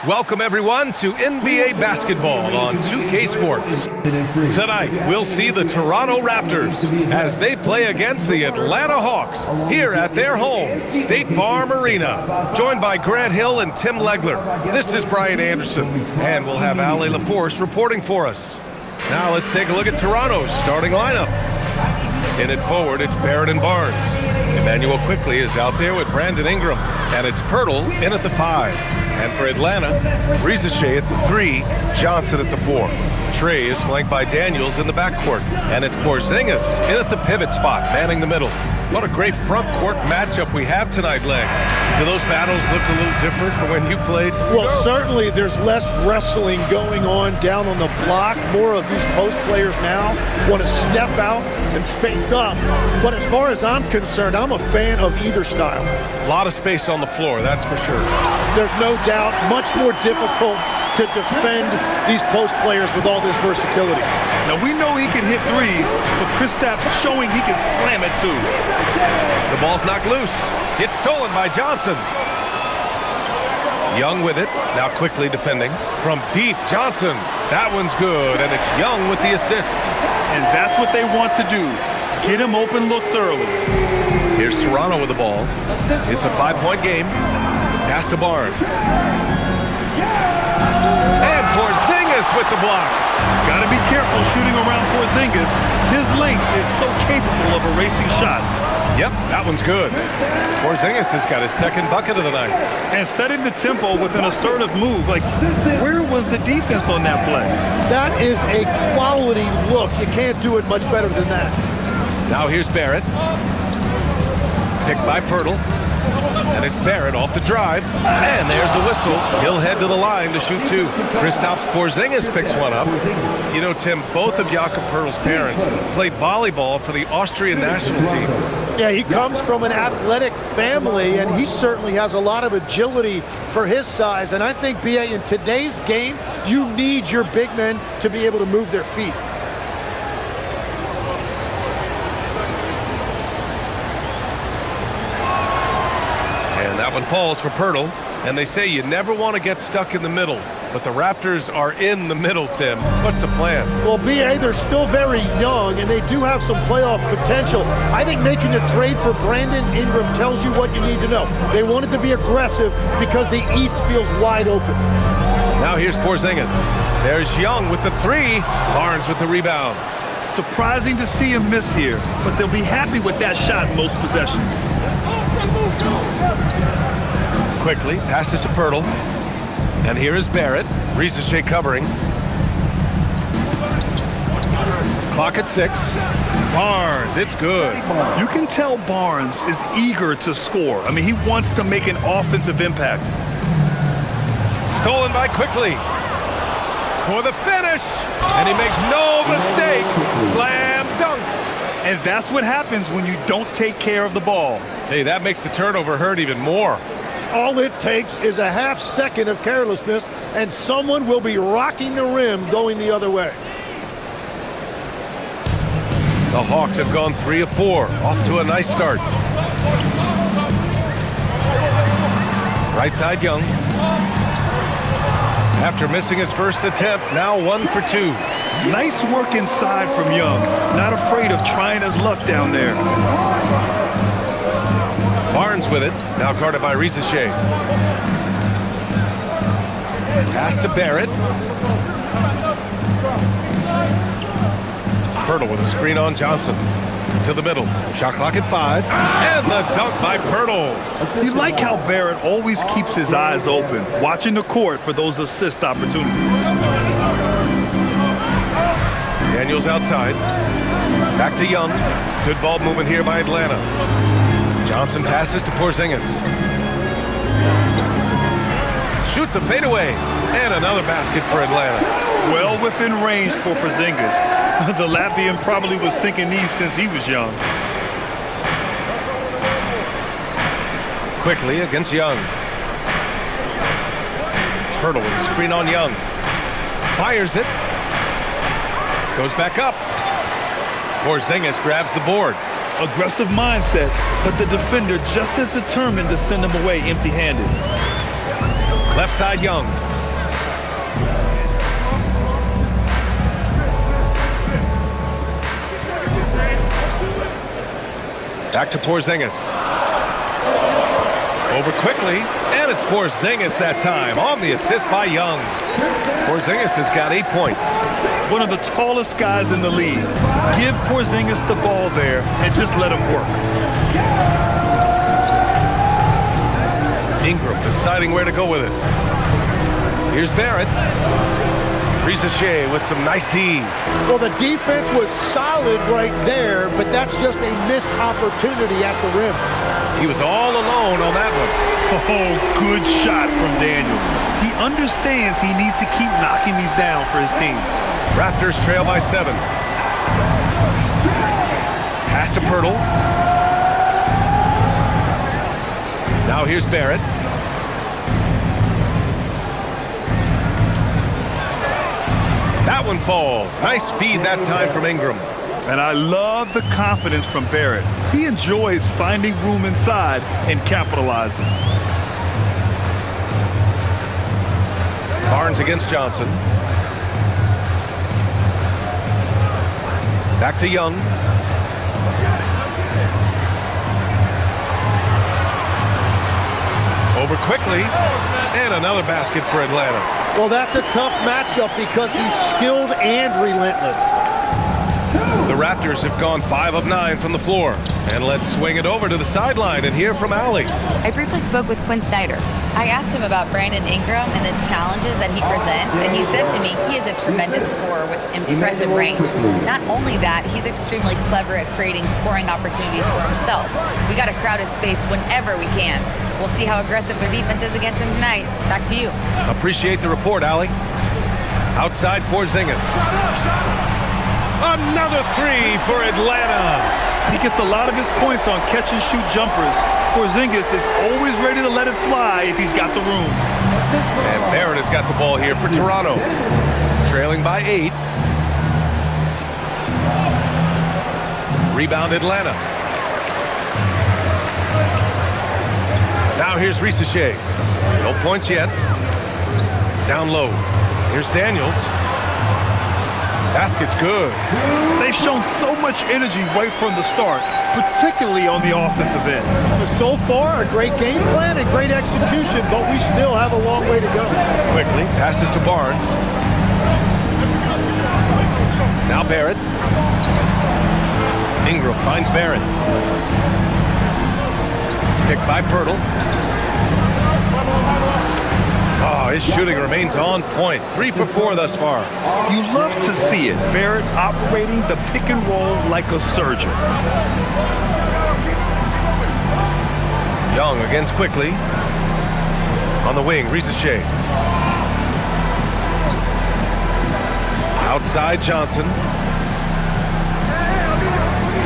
Welcome, everyone, to NBA basketball on 2K Sports. Tonight, we'll see the Toronto Raptors as they play against the Atlanta Hawks here at their home, State Farm Arena. Joined by Grant Hill and Tim Legler, this is Brian Anderson, and we'll have Ali LaForce reporting for us. Now let's take a look at Toronto's starting lineup. In it forward, it's Barrett and Barnes. Emmanuel Quickley is out there with Brandon Ingram, and it's Pirtle in at the 5. And for Atlanta, Rizachet at the 3, Johnson at the 4. Trey is flanked by Daniels in the backcourt, and it's Porzingis in at the pivot spot, manning the middle. What a great front court matchup we have tonight, Legs. Do those battles look a little different from when you played? Well, certainly there's less wrestling going on down on the block. More of these post players now want to step out and face up. But as far as I'm concerned, I'm a fan of either style. A lot of space on the floor, that's for sure. There's no doubt much more difficult to defend these post players with all this versatility. Now, we know he can hit threes, but Kristaps showing he can slam it too. The ball's knocked loose. It's stolen by Johnson. Young with it, now quickly defending. From deep, Johnson. That one's good, and it's Young with the assist. And that's what they want to do. Get him open looks early. Here's Toronto with the ball. It's a 5-point game. Pass to Barnes. And Porzingis with the block. Got to be careful shooting around Porzingis. His length is so capable of erasing shots. Yep, that one's good. Porzingis has got his second bucket of the night. And setting the tempo with an assertive move. Like, where was the defense on that play? That is a quality look. You can't do it much better than that. Now here's Barrett. Picked by Pirtle. And it's Barrett off the drive. And there's a whistle. He'll head to the line to shoot 2. Kristaps Porzingis picks one up. You know, Tim, both of Jakob Pirtle's parents played volleyball for the Austrian national team. Yeah, he comes from an athletic family, and he certainly has a lot of agility for his size. And I think, B.A., in today's game, you need your big men to be able to move their feet. That one falls for Pirtle, and they say you never want to get stuck in the middle, but the Raptors are in the middle, Tim. What's the plan? Well, B.A., they're still very young, and they do have some playoff potential. I think making a trade for Brandon Ingram tells you what you need to know. They wanted to be aggressive because the East feels wide open. Now here's Porzingis. There's Young with the 3. Barnes with the rebound. Surprising to see him miss here, but they'll be happy with that shot in most possessions. Quickly, passes to Pirtle. And here is Barrett. Rizachet covering. Clock at 6. Barnes, it's good. You can tell Barnes is eager to score. I mean, he wants to make an offensive impact. Stolen by Quickley. For the finish. And he makes no mistake. Slam dunk. And that's what happens when you don't take care of the ball. Hey, that makes the turnover hurt even more. All it takes is a half second of carelessness, and someone will be rocking the rim going the other way. The Hawks have gone 3 of 4, off to a nice start. Right side, Young. After missing his first attempt, now 1 for 2. Nice work inside from Young. Not afraid of trying his luck down there. Barnes with it, now guarded by Rizachet. Pass to Barrett. Pirtle with a screen on Johnson. To the middle. Shot clock at 5. And the dunk by Pirtle. You like how Barrett always keeps his eyes open, watching the court for those assist opportunities. Daniels outside. Back to Young. Good ball movement here by Atlanta. Johnson passes to Porzingis. Shoots a fadeaway. And another basket for Atlanta. Well within range for Porzingis. The Latvian probably was thinking these since he was young. Quickly against Young. Pirtle with a screen on Young. Fires it. Goes back up. Porzingis grabs the board. Aggressive mindset, but the defender just as determined to send him away empty-handed. Left side, Young. Back to Porzingis. Over quickly, and it's Porzingis that time on the assist by Young. Porzingis has got 8 points. One of the tallest guys in the league. Give Porzingis the ball there and just let him work. Ingram deciding where to go with it. Here's Barrett. Rizachet with some nice D. Well, the defense was solid right there, but that's just a missed opportunity at the rim. He was all alone on that one. Oh, good shot from Daniels. He understands he needs to keep knocking these down for his team. Raptors trail by 7. Pass to Pirtle. Now here's Barrett. That one falls. Nice feed that time from Ingram. And I love the confidence from Barrett. He enjoys finding room inside and capitalizing. Barnes against Johnson. Back to Young. Over quickly. And another basket for Atlanta. Well, that's a tough matchup because he's skilled and relentless. The Raptors have gone 5 of 9 from the floor. And let's swing it over to the sideline and hear from Allie. I briefly spoke with Quinn Snyder. I asked him about Brandon Ingram and the challenges that he presents, and he said to me he is a tremendous scorer with impressive range. Not only that, he's extremely clever at creating scoring opportunities for himself. We got to crowd his space whenever we can. We'll see how aggressive their defense is against him tonight. Back to you. Appreciate the report, Allie. Outside Porzingis. Another 3 for Atlanta. He gets a lot of his points on catch-and-shoot jumpers. Porzingis is always ready to let it fly if he's got the room. And Barrett has got the ball here for Toronto. Trailing by 8. Rebound Atlanta. Now here's Rizachet. No points yet. Down low. Here's Daniels. Basket's good. They've shown so much energy right from the start, particularly on the offensive end. So far, a great game plan and great execution, but we still have a long way to go. Quickly, passes to Barnes. Now Barrett. Ingram finds Barrett. Picked by Pirtle. Oh, his shooting remains on point. 3 for 4 thus far. You love to see it. Barrett operating the pick and roll like a surgeon. Young against quickly. On the wing, Rizachet. Outside Johnson.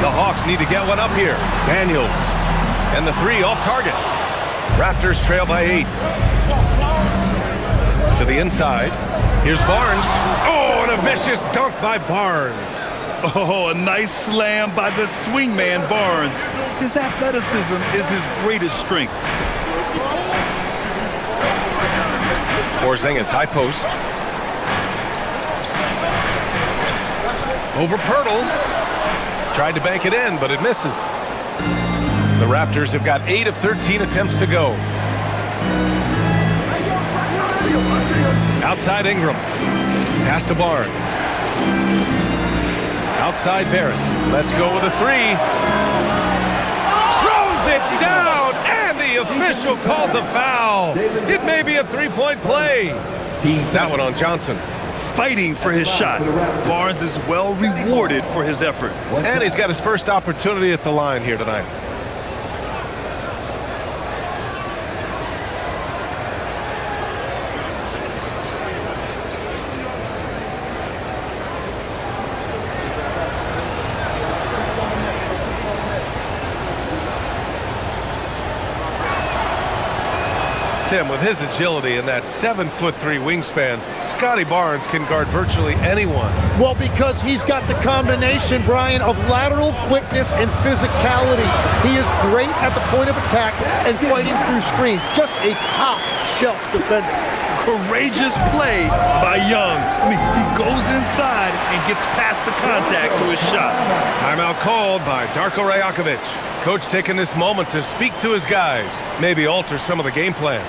The Hawks need to get one up here. Daniels. And the 3 off target. Raptors trail by 8. To the inside. Here's Barnes. Oh, and a vicious dunk by Barnes. Oh, a nice slam by the swingman Barnes. His athleticism is his greatest strength. Porzingis, high post. Over Pirtle. Tried to bank it in, but it misses. The Raptors have got 8 of 13 attempts to go. Outside Ingram. Pass to Barnes. Outside Barrett. Let's go with a 3. Throws it down, and the official calls a foul. It may be a 3-point play. That one on Johnson. Fighting for his shot. Barnes is well rewarded for his effort. And he's got his first opportunity at the line here tonight. Tim, with his agility and that 7'3" wingspan, Scotty Barnes can guard virtually anyone. Well, because he's got the combination, Brian, of lateral quickness and physicality. He is great at the point of attack and fighting through screens. Just a top-shelf defender. Courageous play by Young. I mean, he goes inside and gets past the contact to his shot. Timeout called by Darko Rajakovic. Coach taking this moment to speak to his guys, maybe alter some of the game plan.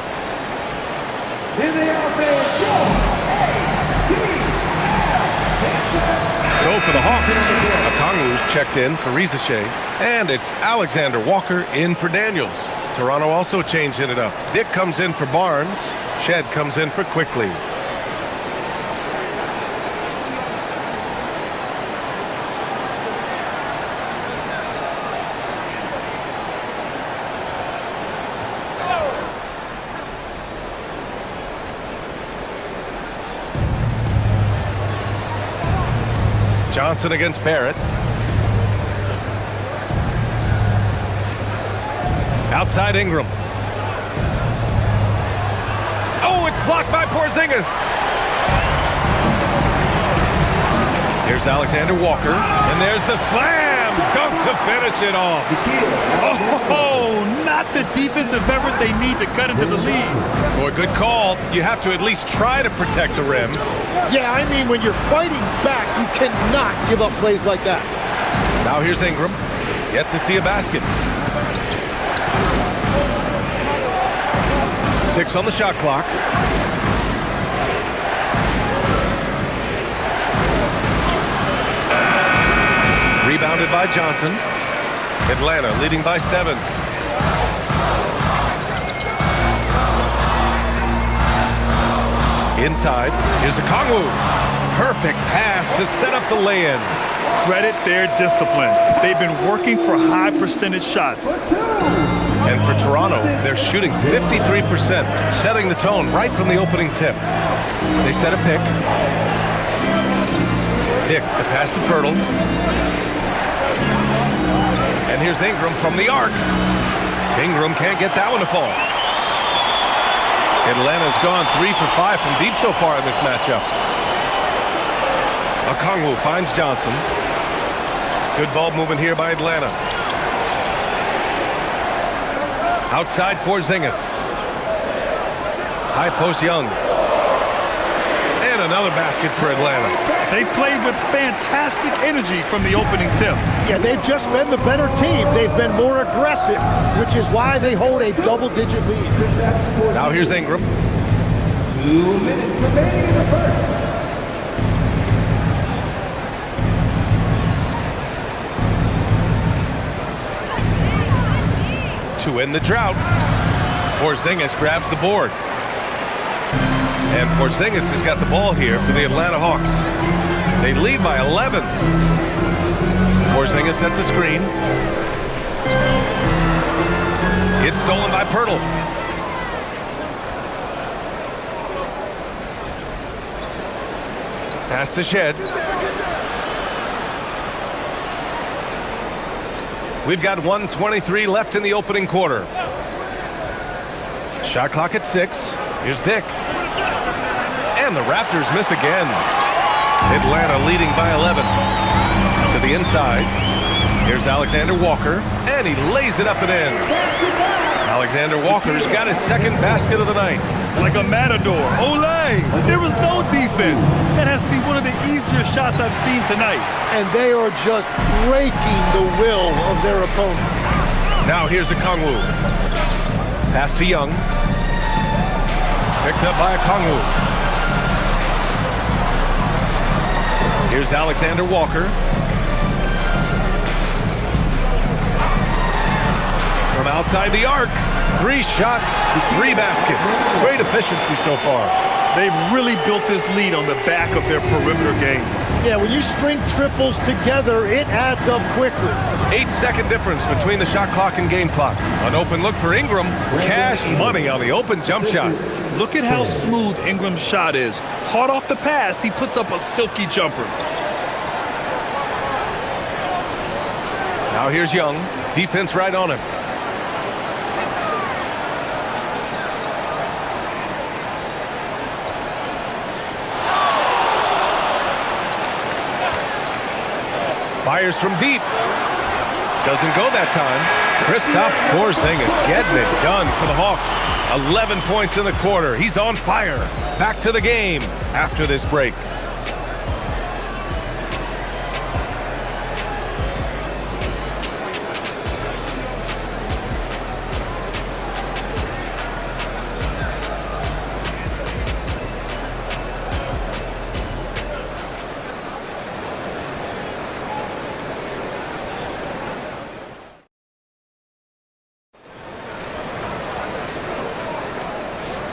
So for the Hawks, Katangos checked in for Rizache, and it's Alexander Walker in for Daniels. Toronto also changing it up. Dick comes in for Barnes. Shed comes in for Quickly. Johnson against Barrett. Outside Ingram. Oh, it's blocked by Porzingis. Here's Alexander Walker, and there's the slam dunk to finish it off. Oh, not the defensive effort they need to cut into the lead. Boy, good call. You have to at least try to protect the rim. Yeah, I mean, when you're fighting back, you cannot give up plays like that. Now here's Ingram. Yet to see a basket. 6 on the shot clock. Rebounded by Johnson. Atlanta leading by 7. Inside, here's a Kongwu. Perfect pass to set up the lay-in. Credit their discipline. They've been working for high percentage shots. And for Toronto, they're shooting 53%, setting the tone right from the opening tip. They set a pick. Dick, the pass to Pirtle. And here's Ingram from the arc. Ingram can't get that one to fall. Atlanta's gone 3 for 5 from deep so far in this matchup. Okongwu finds Johnson. Good ball movement here by Atlanta. Outside Porzingis. High post Young. And another basket for Atlanta. They played with fantastic energy from the opening tip. Yeah, they've just been the better team. They've been more aggressive, which is why they hold a double-digit lead. Now here's Ingram. 2 minutes remaining in the first. To end the drought. Porzingis grabs the board. And Porzingis has got the ball here for the Atlanta Hawks. They lead by 11. Porzingis sets a screen. It's stolen by Pirtle. Pass to Shed. We've got 1:23 left in the opening quarter. Shot clock at 6. Here's Dick. And the Raptors miss again. Atlanta leading by 11. To the inside. Here's Alexander Walker. And he lays it up and in. Alexander Walker's got his second basket of the night. Like a matador. Olay! There was no defense. That has to be one of the easier shots I've seen tonight. And they are just breaking the will of their opponent. Now here's a Kongwu. Pass to Young. Picked up by a Kongwu. Here's Alexander Walker. From outside the arc. 3 shots, 3 baskets. Great efficiency so far. They've really built this lead on the back of their perimeter game. Yeah, when you string triples together, it adds up quickly. 8-second difference between the shot clock and game clock. An open look for Ingram. Cash money on the open jump shot. Look at how smooth Ingram's shot is. Hard off the pass, he puts up a silky jumper. Now here's Young. Defense right on him. Fires from deep. Doesn't go that time. Kristaps Porzingis getting it done for the Hawks. 11 points in the quarter. He's on fire. Back to the game after this break.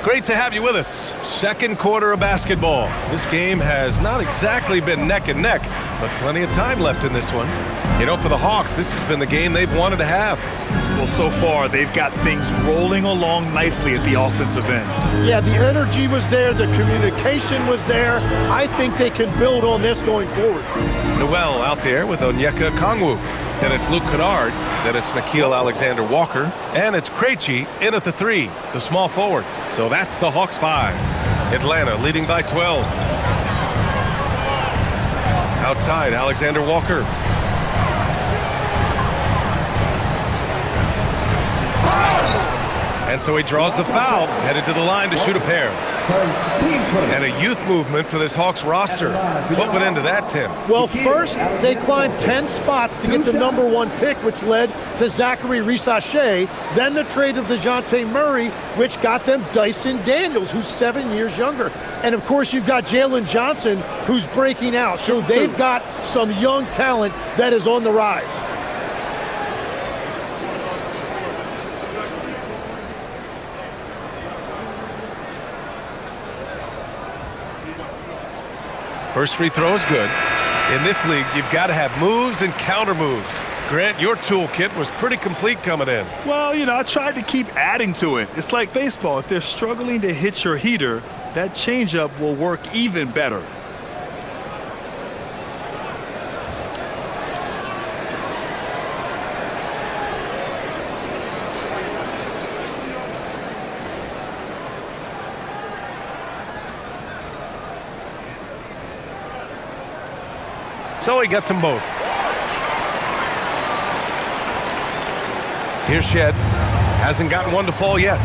Great to have you with us. Second quarter of basketball. This game has not exactly been neck and neck, but plenty of time left in this one. You know, for the Hawks, this has been the game they've wanted to have. Well, so far, they've got things rolling along nicely at the offensive end. Yeah, the energy was there. The communication was there. I think they can build on this going forward. Noel out there with Onyeka Okongwu. Then it's Luke Kennard. Then it's Nickeil Alexander-Walker. And it's Krejci in at the 3, the small forward. So that's the Hawks 5. Atlanta leading by 12. Outside, Alexander-Walker. And so he draws the foul, headed to the line to shoot a pair. And a youth movement for this Hawks roster. What went into that, Tim? Well, first, they climbed 10 spots to get the #1 pick, which led to Zachary Rissache. Then the trade of DeJounte Murray, which got them Dyson Daniels, who's 7 years younger. And, of course, you've got Jalen Johnson, who's breaking out. So they've got some young talent that is on the rise. First free throw is good. In this league, you've got to have moves and counter moves. Grant, your toolkit was pretty complete coming in. Well, you know, I tried to keep adding to it. It's like baseball. If they're struggling to hit your heater, that changeup will work even better. So he gets them both. Here's Shed. Hasn't gotten one to fall yet.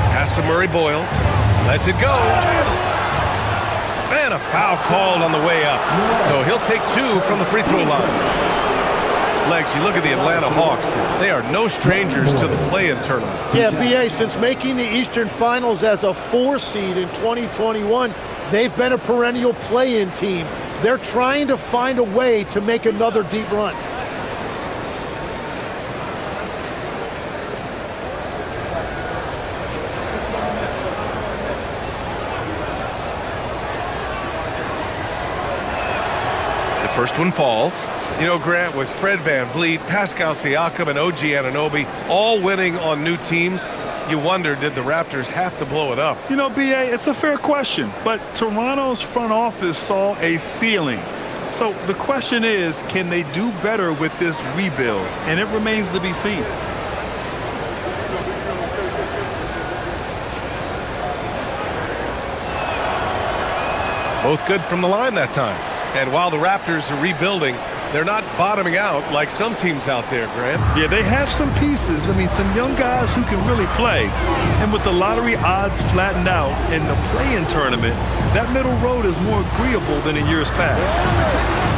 Pass to Murray Boyles. Lets it go. And a foul called on the way up. So he'll take 2 from the free throw line. Legs, you look at the Atlanta Hawks, they are no strangers to the play-in tournament. Yeah, BA, since making the Eastern Finals as a 4 seed in 2021, they've been a perennial play-in team. They're trying to find a way to make another deep run. The first one falls. You know, Grant, with Fred VanVleet, Pascal Siakam, and OG Anunoby all winning on new teams, you wonder, did the Raptors have to blow it up? You know, BA, it's a fair question, but Toronto's front office saw a ceiling. So the question is, can they do better with this rebuild? And it remains to be seen. Both good from the line that time. And while the Raptors are rebuilding, they're not bottoming out like some teams out there, Grant. Yeah, they have some pieces. I mean, some young guys who can really play. And with the lottery odds flattened out in the play-in tournament, that middle road is more agreeable than in years past.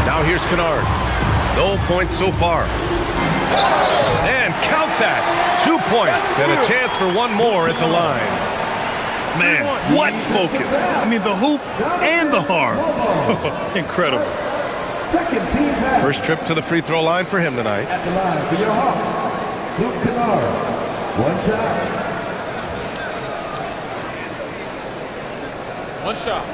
Now here's Kennard. No points so far. And count that. 2 points and a chance for one more at the line. Man, what focus. I mean, the hoop and the harm. Incredible. Second team pass. First trip to the free throw line for him tonight. At the line for your Hawks, Luke Kennard. 1 shot. One shot.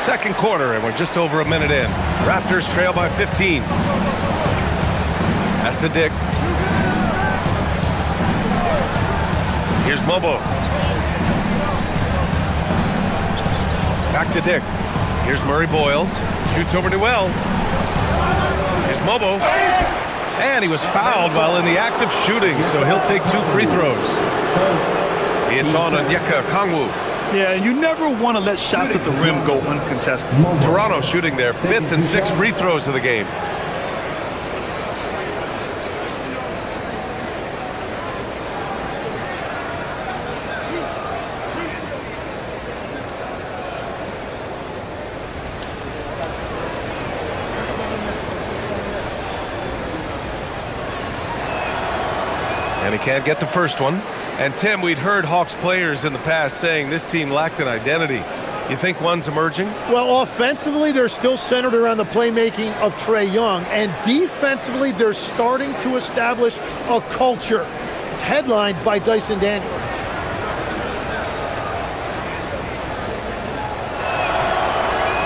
Second quarter, and we're just over a minute in. Raptors trail by 15. Pass to Dick. Here's Mobo. Back to Dick. Here's Murray Boyles. Shoots over Newell. Here's Mobo. And he was fouled while in the act of shooting, so he'll take 2 free throws. It's on Onyeka Okongwu. Yeah, and you never want to let shots at the rim go uncontested. Toronto shooting their 5th and 6th free throws of the game. And he can't get the first one. And Tim, we'd heard Hawks players in the past saying this team lacked an identity. You think one's emerging? Well, offensively, they're still centered around the playmaking of Trae Young. And defensively, they're starting to establish a culture. It's headlined by Dyson Daniels.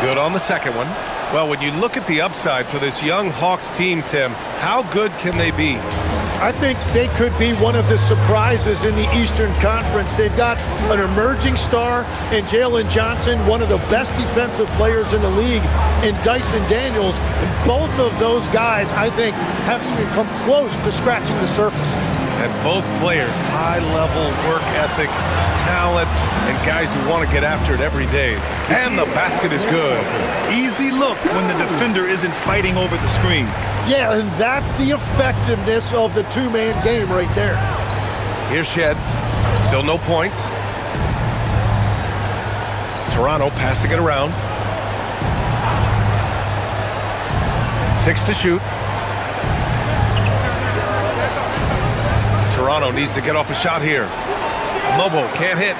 Good on the second one. Well, when you look at the upside for this young Hawks team, Tim, how good can they be? I think they could be one of the surprises in the Eastern Conference. They've got an emerging star in Jalen Johnson, one of the best defensive players in the league, in Dyson Daniels. And both of those guys, I think, haven't even come close to scratching the surface. And both players, high-level work ethic, talent, and guys who want to get after it every day. And the basket is good. Easy look when the defender isn't fighting over the screen. Yeah, and that's the effectiveness of the two-man game right there. Here's Shed. Still no points. Toronto passing it around. 6 to shoot. Toronto needs to get off a shot here. Mobo can't hit.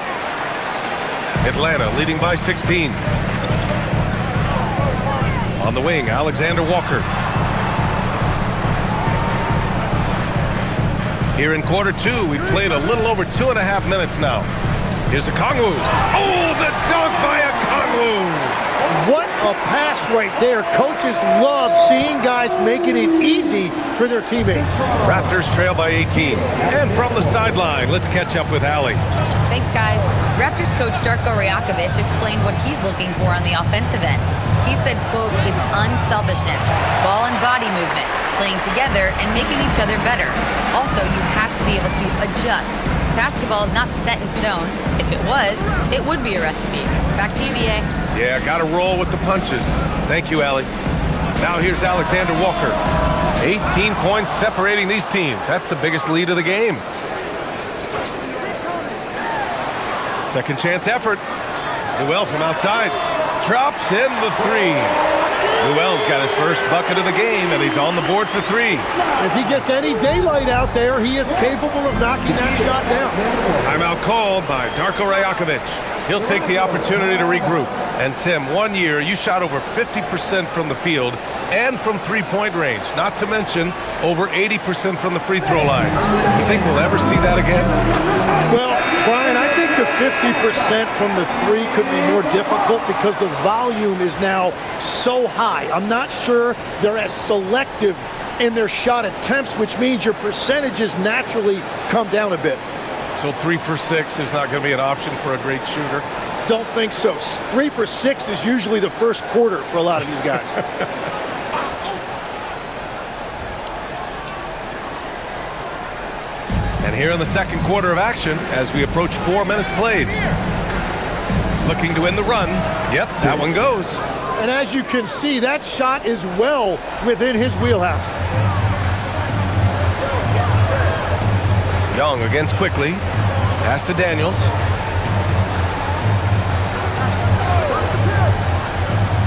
Atlanta leading by 16. On the wing, Alexander Walker. Here in quarter 2, we played a little over 2.5 minutes now. Here's Okongwu. Oh, the dunk by Okongwu! What a pass right there. Coaches love seeing guys making it easy for their teammates. Raptors trail by 18. And from the sideline, let's catch up with Allie. Thanks, guys. Raptors coach Darko Rajakovic explained what he's looking for on the offensive end. He said, quote, it's unselfishness, ball and body movement, playing together and making each other better. Also, you have to be able to adjust. Basketball is not set in stone. If it was, it would be a recipe. Back to you, BA. Yeah, got to roll with the punches. Thank you, Allie. Now here's Alexander Walker. 18 points separating these teams. That's the biggest lead of the game. Second chance effort. Newell from outside. Drops in the 3. Newell's got his first bucket of the game, and he's on the board for 3. If he gets any daylight out there, he is capable of knocking that shot down. Timeout called by Darko Rajakovic. He'll take the opportunity to regroup. And Tim, 1 year, you shot over 50% from the field and from three-point range, not to mention over 80% from the free throw line. You think we'll ever see that again? Well, Brian, I think the 50% from the 3 could be more difficult because the volume is now so high. I'm not sure they're as selective in their shot attempts, which means your percentages naturally come down a bit. So 3 for 6 is not going to be an option for a great shooter? Don't think so. 3 for 6 is usually the first quarter for a lot of these guys. And here in the second quarter of action, as we approach 4 minutes played. Looking to win the run. Yep, that one goes. And as you can see, that shot is well within his wheelhouse. Young against quickly. Pass to Daniels.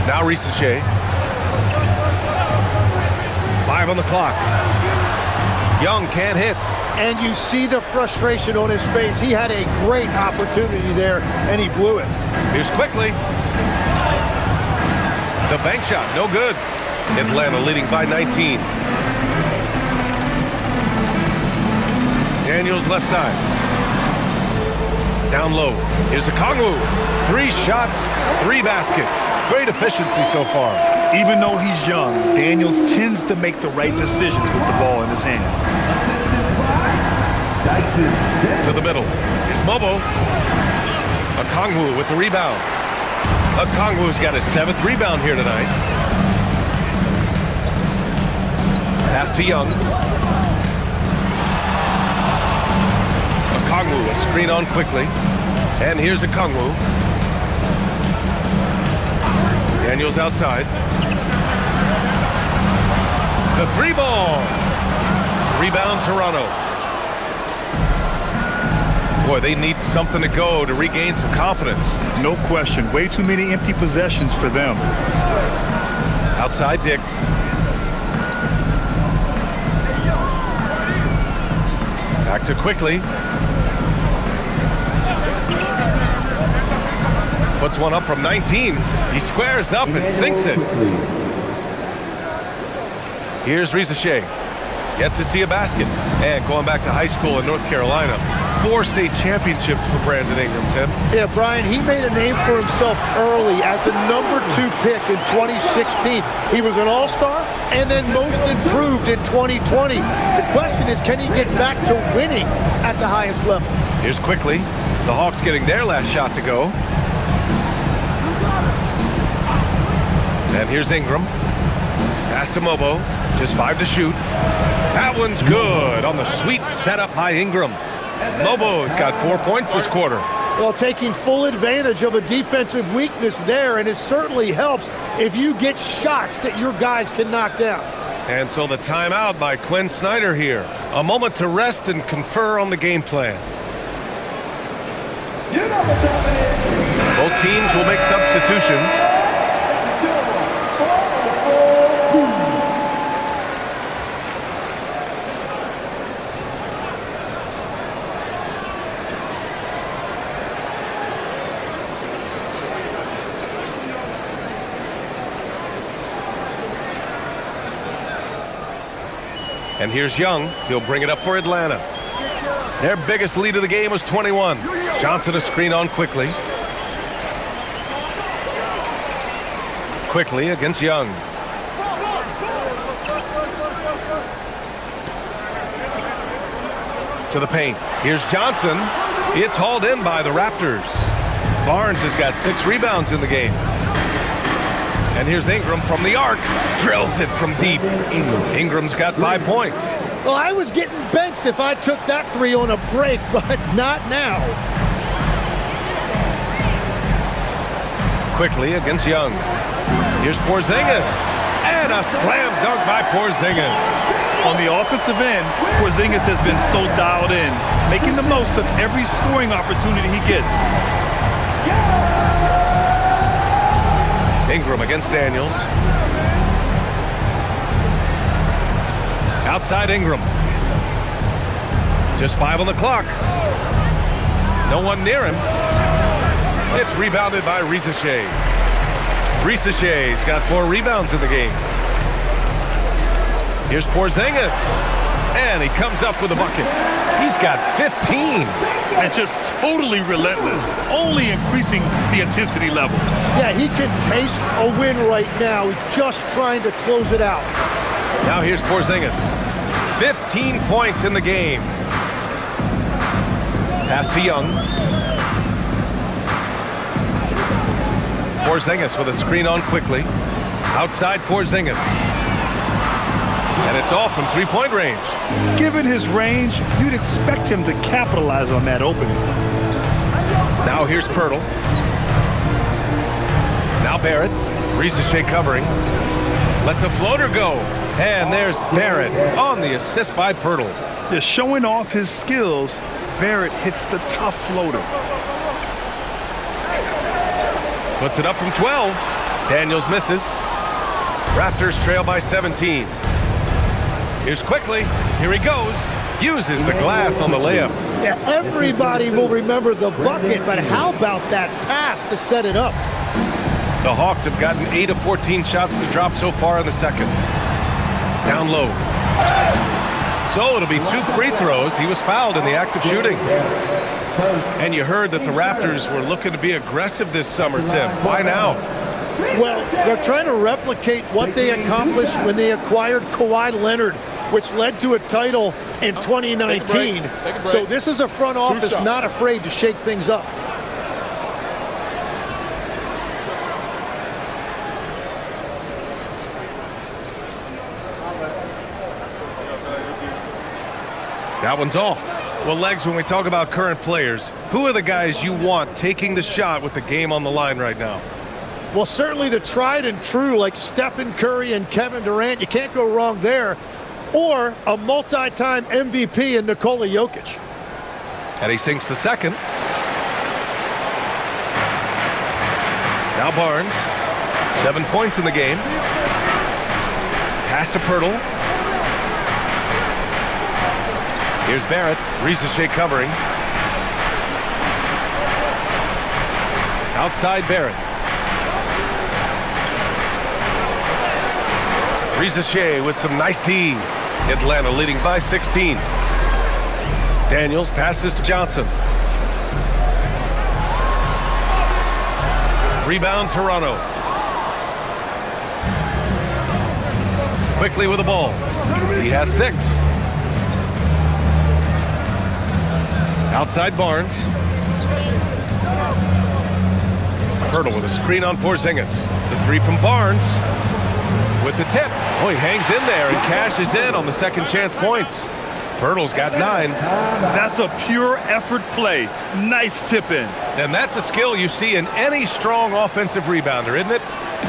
Now Risache. 5 on the clock. Young can't hit. And you see the frustration on his face. He had a great opportunity there, and he blew it. Here's quickly. The bank shot, no good. Atlanta leading by 19. Daniels left side. Down low. Here's Okongwu. 3 shots, 3 baskets. Great efficiency so far. Even though he's young, Daniels tends to make the right decisions with the ball in his hands. To the middle. Here's Mobo. Okongwu with the rebound. Okongwu's got his 7th rebound here tonight. Pass to Young. Okongwu, a screen on quickly. And here's Okongwu. Daniels outside. The 3-ball. Rebound Toronto. Boy, they need something to go to regain some confidence. No question. Way too many empty possessions for them. Outside Dick. Back to quickly. Puts one up from 19. He squares up and sinks it. Here's Risache. Yet to see a basket. And going back to high school in North Carolina. 4 state championships for Brandon Ingram, Tim. Yeah, Brian, he made a name for himself early as the #2 pick in 2016. He was an all-star and then most improved in 2020. The question is, can he get back to winning at the highest level? Here's quickly. The Hawks getting their last shot to go. And here's Ingram. Pass to Mobo. Just 5 to shoot. That one's good on the sweet setup by Ingram. Mobo's got 4 points this quarter. Well, taking full advantage of a defensive weakness there, and it certainly helps if you get shots that your guys can knock down. And so the timeout by Quinn Snyder here. A moment to rest and confer on the game plan. Both teams will make substitutions. And here's Young. He'll bring it up for Atlanta. Their biggest lead of the game was 21. Johnson a screen on quickly. Quickly against Young. To the paint. Here's Johnson. It's hauled in by the Raptors. Barnes has got 6 rebounds in the game. And here's Ingram from the arc. Drills it from deep. Ingram's got 5 points. Well, I was getting benched if I took that 3 on a break, but not now. Quickly against Young. Here's Porzingis. And a slam dunk by Porzingis. On the offensive end, Porzingis has been so dialed in, making the most of every scoring opportunity he gets. Ingram against Daniels. Outside Ingram. Just 5 on the clock. No one near him. It's rebounded by Risache. Risache's got 4 rebounds in the game. Here's Porzingis. And he comes up with a bucket. He's got 15. And just totally relentless, only increasing the intensity level. Yeah, he can taste a win right now. He's just trying to close it out. Now here's Porzingis. 15 points in the game. Pass to Young. Porzingis with a screen on quickly. Outside Porzingis. And it's off from 3-point range. Given his range, you'd expect him to capitalize on that opening. Now here's Pirtle. Now Barrett. Risache covering. Lets a floater go. And there's Barrett on the assist by Pirtle. Just showing off his skills, Barrett hits the tough floater. Puts it up from 12. Daniels misses. Raptors trail by 17. Here's quickly. Here he goes. Uses the glass on the layup. Yeah, everybody will remember the bucket, but how about that pass to set it up? The Hawks have gotten 8 of 14 shots to drop so far in the second. Down low. So it'll be 2 free throws. He was fouled in the act of shooting. And you heard that the Raptors were looking to be aggressive this summer, Tim. Why now? Well, they're trying to replicate what they accomplished when they acquired Kawhi Leonard, which led to a title in 2019. So this is a front office not afraid to shake things up. That one's off. Well, Legs, when we talk about current players, who are the guys you want taking the shot with the game on the line right now? Well, certainly the tried and true like Stephen Curry and Kevin Durant. You can't go wrong there. Or a multi-time MVP in Nikola Jokic. And he sinks the second. Now Barnes. 7 points in the game. Pass to Pirtle. Here's Barrett. Risache covering. Outside Barrett. Risache with some nice D. Atlanta leading by 16. Daniels passes to Johnson. Rebound Toronto. Quickly with the ball. He has 6. Outside Barnes. Pirtle with a screen on Porzingis. The 3 from Barnes. With the tip. Oh, he hangs in there and cashes in on the second chance points. Pirtle's got 9. That's a pure effort play. Nice tip in. And that's a skill you see in any strong offensive rebounder, isn't it?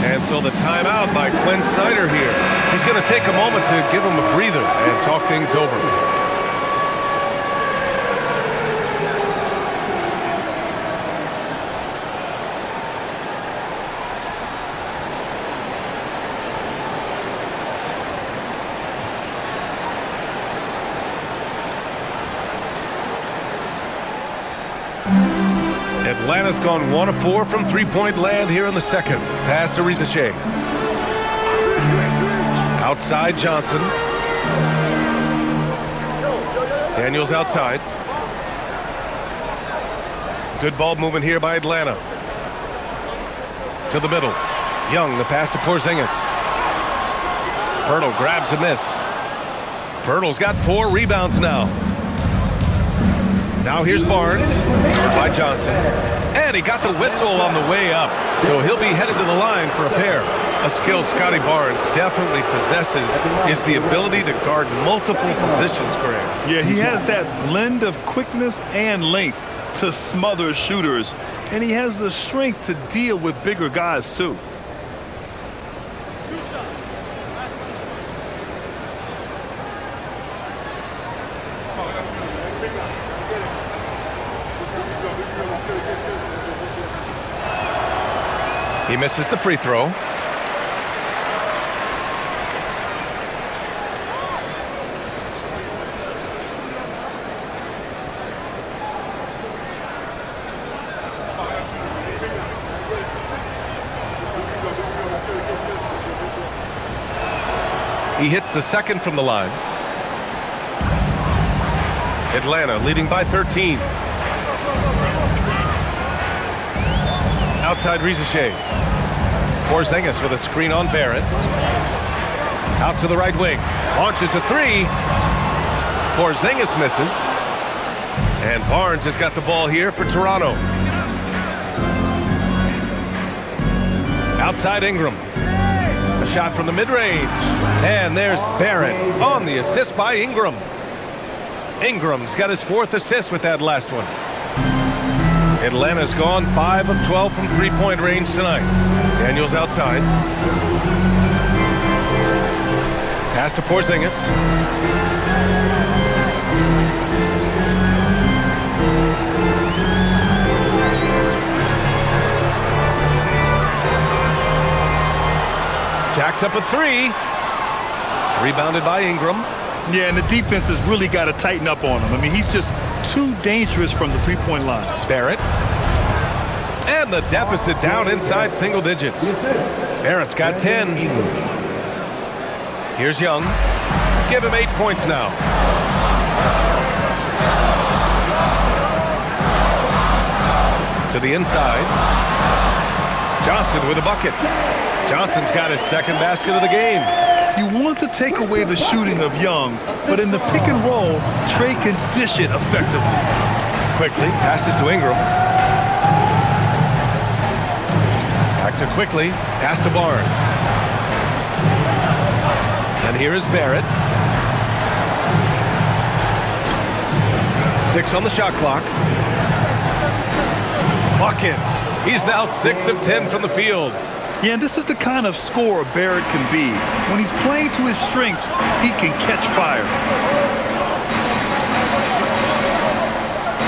And so the timeout by Quinn Snyder here. He's going to take a moment to give him a breather and talk things over. Atlanta's gone 1 of 4 from three-point land here in the second. Pass to Risache. Outside Johnson. Daniels outside. Good ball movement here by Atlanta. To the middle. Young, the pass to Porzingis. Pirtle grabs a miss. Pirtle's got 4 rebounds now. Now here's Barnes, by Johnson. And he got the whistle on the way up, so he'll be headed to the line for a pair. A skill Scotty Barnes definitely possesses is the ability to guard multiple positions, Graham. Yeah, he has that blend of quickness and length to smother shooters, and he has the strength to deal with bigger guys, too. He misses the free throw. He hits the second from the line. Atlanta leading by 13. Outside Risache. Porzingis with a screen on Barrett. Out to the right wing. Launches a 3. Porzingis misses. And Barnes has got the ball here for Toronto. Outside Ingram. A shot from the mid-range. And there's Barrett on the assist by Ingram. Ingram's got his 4th assist with that last one. Atlanta's gone 5 of 12 from three-point range tonight. Daniels outside. Pass to Porzingis. Jacks up a 3. Rebounded by Ingram. Yeah, and the defense has really got to tighten up on him. I mean, he's just too dangerous from the three-point line. Barrett. And the deficit down inside single digits. Barrett's got 10. Here's Young. Give him 8 points now. To the inside. Johnson with a bucket. Johnson's got his second basket of the game. You want to take away the shooting of Young, but in the pick and roll, Trey can dish it effectively. Quickly passes to Ingram. Back to Quickly. Pass to Barnes. And here is Barrett. 6 on the shot clock. Buckets. He's now 6 of 10 from the field. Yeah, and this is the kind of scorer Barrett can be. When he's playing to his strengths, he can catch fire.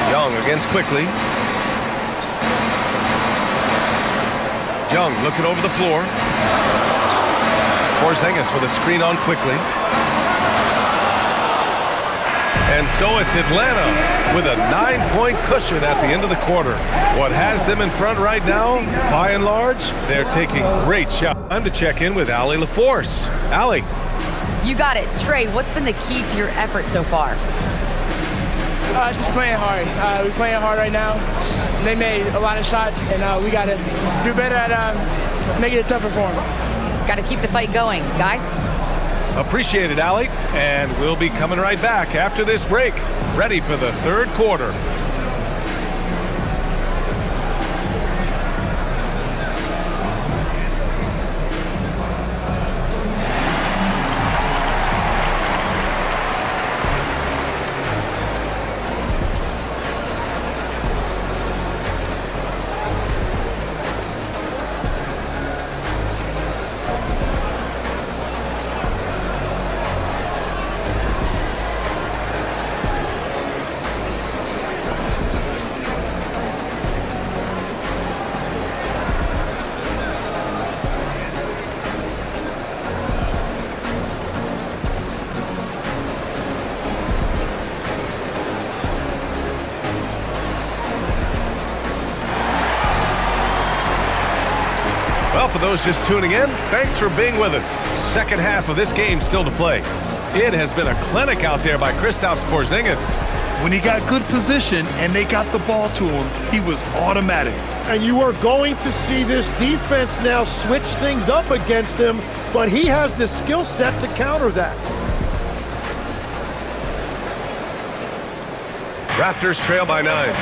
Young against quickly. Young looking over the floor. Porzingis with a screen on quickly. And so it's Atlanta with a 9-point cushion at the end of the quarter. What has them in front right now, by and large, they're taking great shots. Time to check in with Allie LaForce. Allie. You got it. Trey, what's been the key to your effort so far? Just playing hard. We're playing hard right now. They made a lot of shots, and we got to do better at making it tougher for them. Got to keep the fight going. Guys? Appreciate it, Allie. And we'll be coming right back after this break, ready for the third quarter. Well, for those just tuning in, thanks for being with us. Second half of this game still to play. It has been a clinic out there by Kristaps Porzingis. When he got good position and they got the ball to him, he was automatic. And you are going to see this defense now switch things up against him, but he has the skill set to counter that. Raptors trail by 9.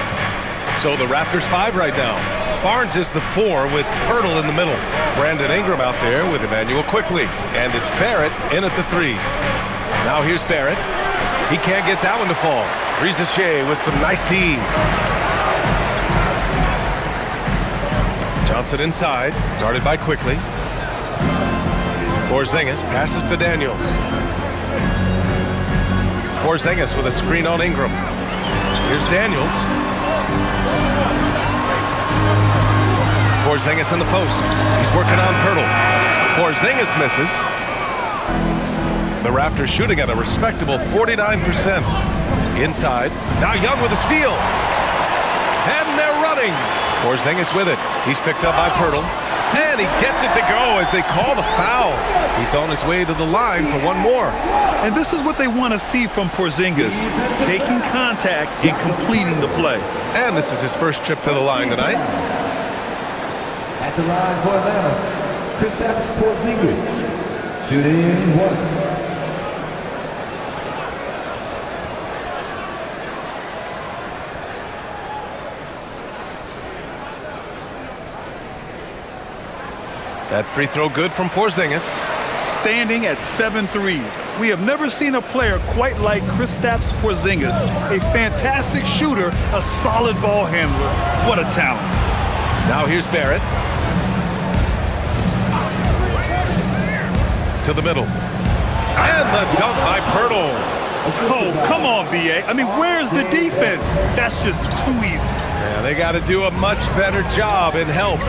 So the Raptors 5 right now. Barnes is the 4 with Pirtle in the middle. Brandon Ingram out there with Emmanuel quickly. And it's Barrett in at the 3. Now here's Barrett. He can't get that one to fall. Reza Shea with some nice D. Johnson inside. Guarded by quickly. Porzingis passes to Daniels. Porzingis with a screen on Ingram. Here's Daniels. Porzingis in the post. He's working on Pirtle. Porzingis misses. The Raptors shooting at a respectable 49%. Inside. Now Young with a steal. And they're running. Porzingis with it. He's picked up by Pirtle. And he gets it to go as they call the foul. He's on his way to the line for one more. And this is what they want to see from Porzingis, taking contact and completing the play. And this is his first trip to the line tonight. At the line for Atlanta, Kristaps Porzingis, shooting 1. That free throw good from Porzingis. Standing at 7-3. We have never seen a player quite like Kristaps Porzingis. A fantastic shooter, a solid ball handler. What a talent. Now here's Barrett. To the middle. And the dunk by Pirtle. Oh, come on, B.A. I mean, where's the defense? That's just too easy. Yeah, they got to do a much better job in help.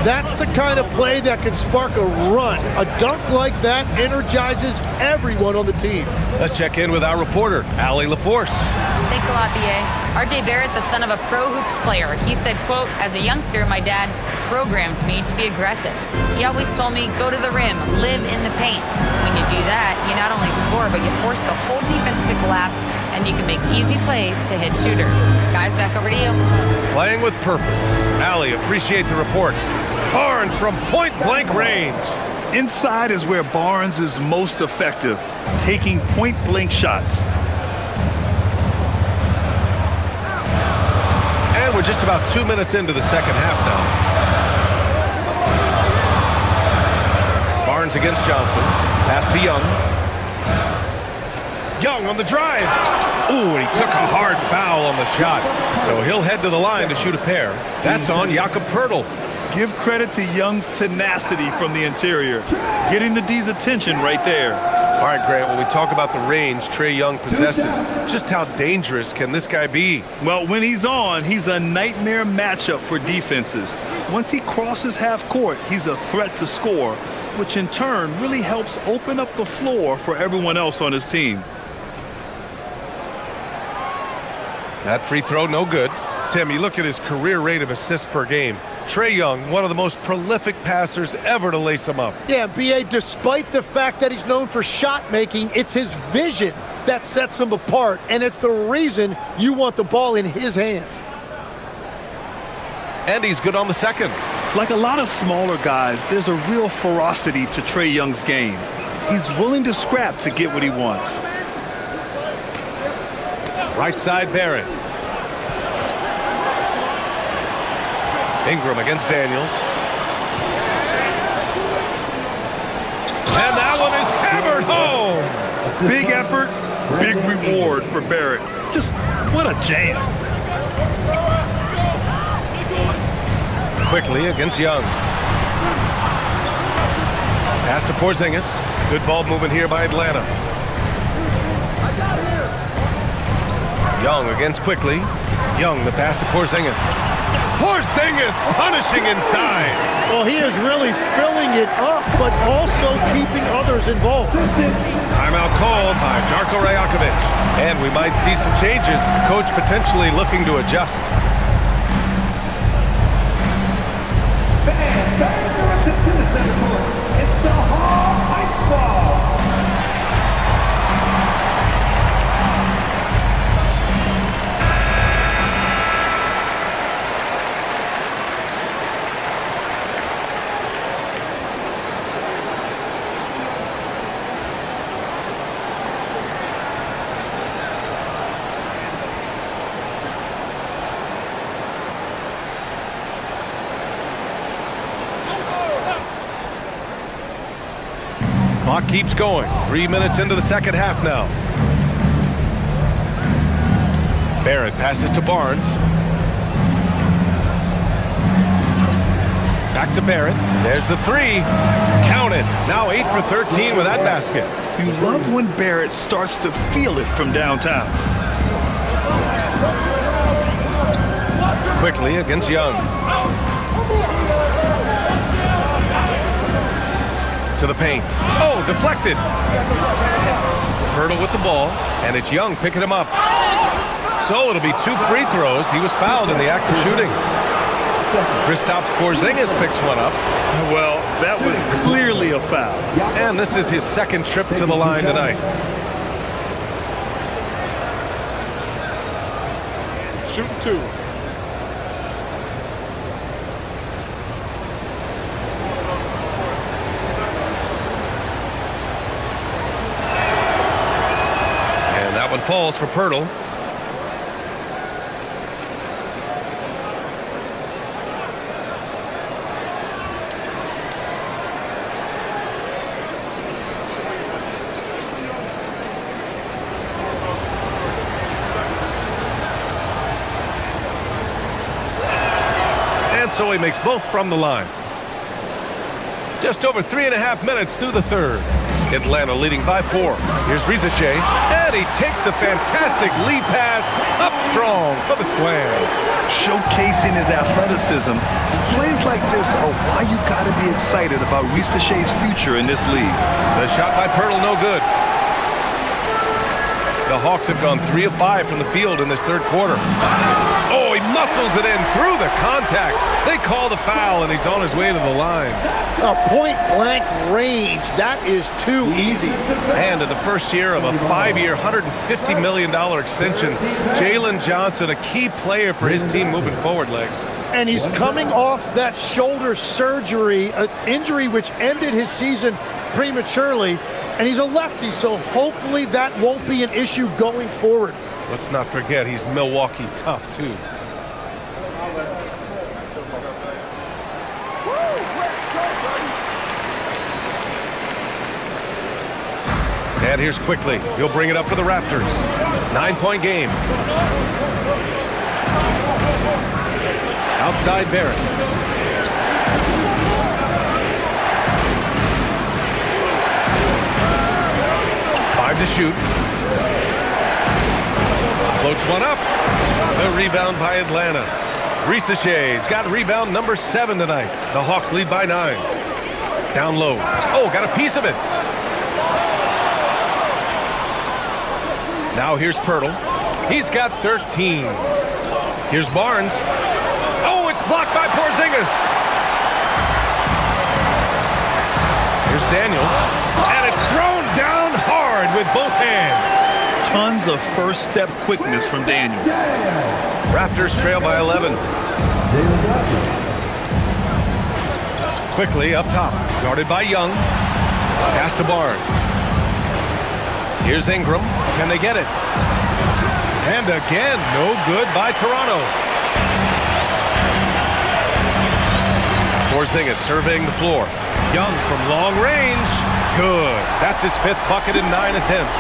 That's the kind of play that can spark a run. A dunk like that energizes everyone on the team. Let's check in with our reporter, Allie LaForce. Thanks a lot, B.A. R.J. Barrett, the son of a pro hoops player. He said, quote, as a youngster, my dad programmed me to be aggressive. He always told me, go to the rim, live in the paint. When you do that, you not only score, but you force the whole defense to collapse, and you can make easy plays to hit shooters. Guys, back over to you. Playing with purpose. Allie, appreciate the report. Barnes from point-blank range. Inside is where Barnes is most effective, taking point-blank shots. And we're just about 2 minutes into the second half now. Barnes against Johnson. Pass to Young. Young on the drive. Ooh, and he took a hard foul on the shot. So he'll head to the line to shoot a pair. That's on Jakob Poeltl. Give credit to Young's tenacity from the interior. Getting the D's attention right there. All right, Grant, when we talk about the range Trae Young possesses, just how dangerous can this guy be? Well, when he's on, he's a nightmare matchup for defenses. Once he crosses half court, he's a threat to score, which in turn really helps open up the floor for everyone else on his team. That free throw, no good. Tim, you look at his career rate of assists per game. Trae Young, one of the most prolific passers ever to lace him up. Yeah, B.A., despite the fact that he's known for shot making, it's his vision that sets him apart, and it's the reason you want the ball in his hands. And he's good on the second. Like a lot of smaller guys, there's a real ferocity to Trae Young's game. He's willing to scrap to get what he wants. Right side, Barrett. Ingram against Daniels. And that one is hammered home. Big effort, big reward for Barrett. Just what a jam. Quickly against Young. Pass to Porzingis. Good ball movement here by Atlanta. Young against Quickly. Young, the pass to Porzingis. Porzingis punishing inside. Well, he is really filling it up, but also keeping others involved. Timeout called by Darko Rajakovic. And we might see some changes. Coach potentially looking to adjust. Fans, to the center court. It's the Hawks Heights ball. Clock keeps going. 3 minutes into the second half now. Barrett passes to Barnes. Back to Barrett. There's the three. Counted. Now 8 for 13 with that basket. You love when Barrett starts to feel it from downtown. Quickly against Young. To the paint. Oh, deflected. Poeltl with the ball, and it's Young picking him up. So it'll be 2 free throws. He was fouled in the act of shooting. Kristaps Porzingis picks one up. Well, that was clearly a foul. And this is his second trip to the line tonight. Shooting 2. That one falls for Poeltl. And so he makes both from the line. Just over 3.5 minutes through the third. Atlanta leading by 4. Here's Rizachet, and he takes the fantastic lead pass up strong for the slam. Showcasing his athleticism, plays like this are why you got to be excited about Rizachet's future in this league. The shot by Poeltl, no good. The Hawks have gone 3 of 5 from the field in this third quarter. Oh, he muscles it in through the contact. They call the foul, and he's on his way to the line. A point-blank range. That is too easy. And in the first year of a 5-year, $150 million extension, Jalen Johnson, a key player for his team moving forward, Legs. And he's coming off that shoulder surgery, an injury which ended his season prematurely. And he's a lefty, so hopefully that won't be an issue going forward. Let's not forget he's Milwaukee tough, too. And here's quickly. He'll bring it up for the Raptors. 9-point game. Outside Barrett. Five to shoot. Floats one up. The rebound by Atlanta. Risaché's got rebound number 7 tonight. The Hawks lead by 9. Down low. Oh, got a piece of it. Now here's Pirtle. He's got 13. Here's Barnes. Oh, it's blocked by Porzingis. Here's Daniels. And it's thrown down hard with both hands. Tons of first-step quickness from Daniels. Raptors trail by 11. Quickly up top. Guarded by Young. Pass to Barnes. Here's Ingram. Can they get it? And again, no good by Toronto. Porzingis surveying the floor. Young from long range. Good. That's his 5th bucket in 9 attempts.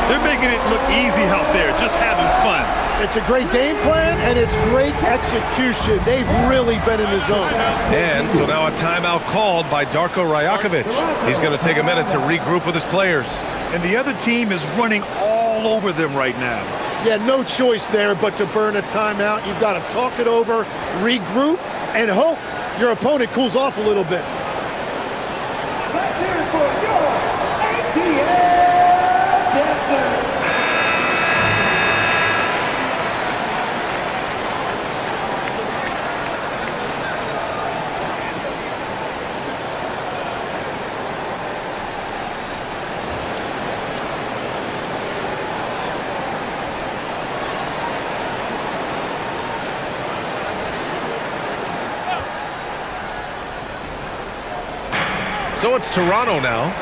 They're making it look easy out there, just having fun. It's a great game plan, and it's great execution. They've really been in the zone. And so now a timeout called by Darko Rajakovic. He's going to take a minute to regroup with his players. And the other team is running all over them right now. Yeah, no choice there but to burn a timeout. You've got to talk it over, regroup, and hope your opponent cools off a little bit. Let's hear it for your ATL dancer. So it's Toronto now.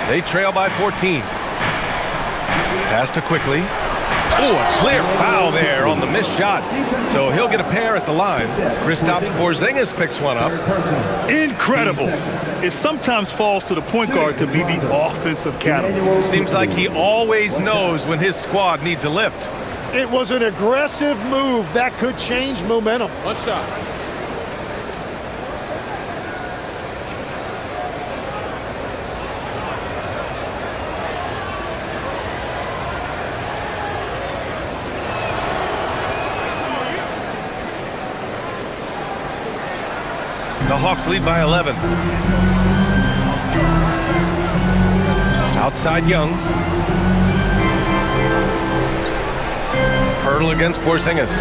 They trail by 14. Pass to quickly. Oh, a clear foul there on the missed shot. So he'll get a pair at the line. Kristaps Porzingis picks one up. Incredible. It sometimes falls to the point guard to be the offensive catalyst. Seems like he always knows when his squad needs a lift. It was an aggressive move that could change momentum. What's up? The Hawks lead by 11. Outside Young. Pirtle against Porzingis.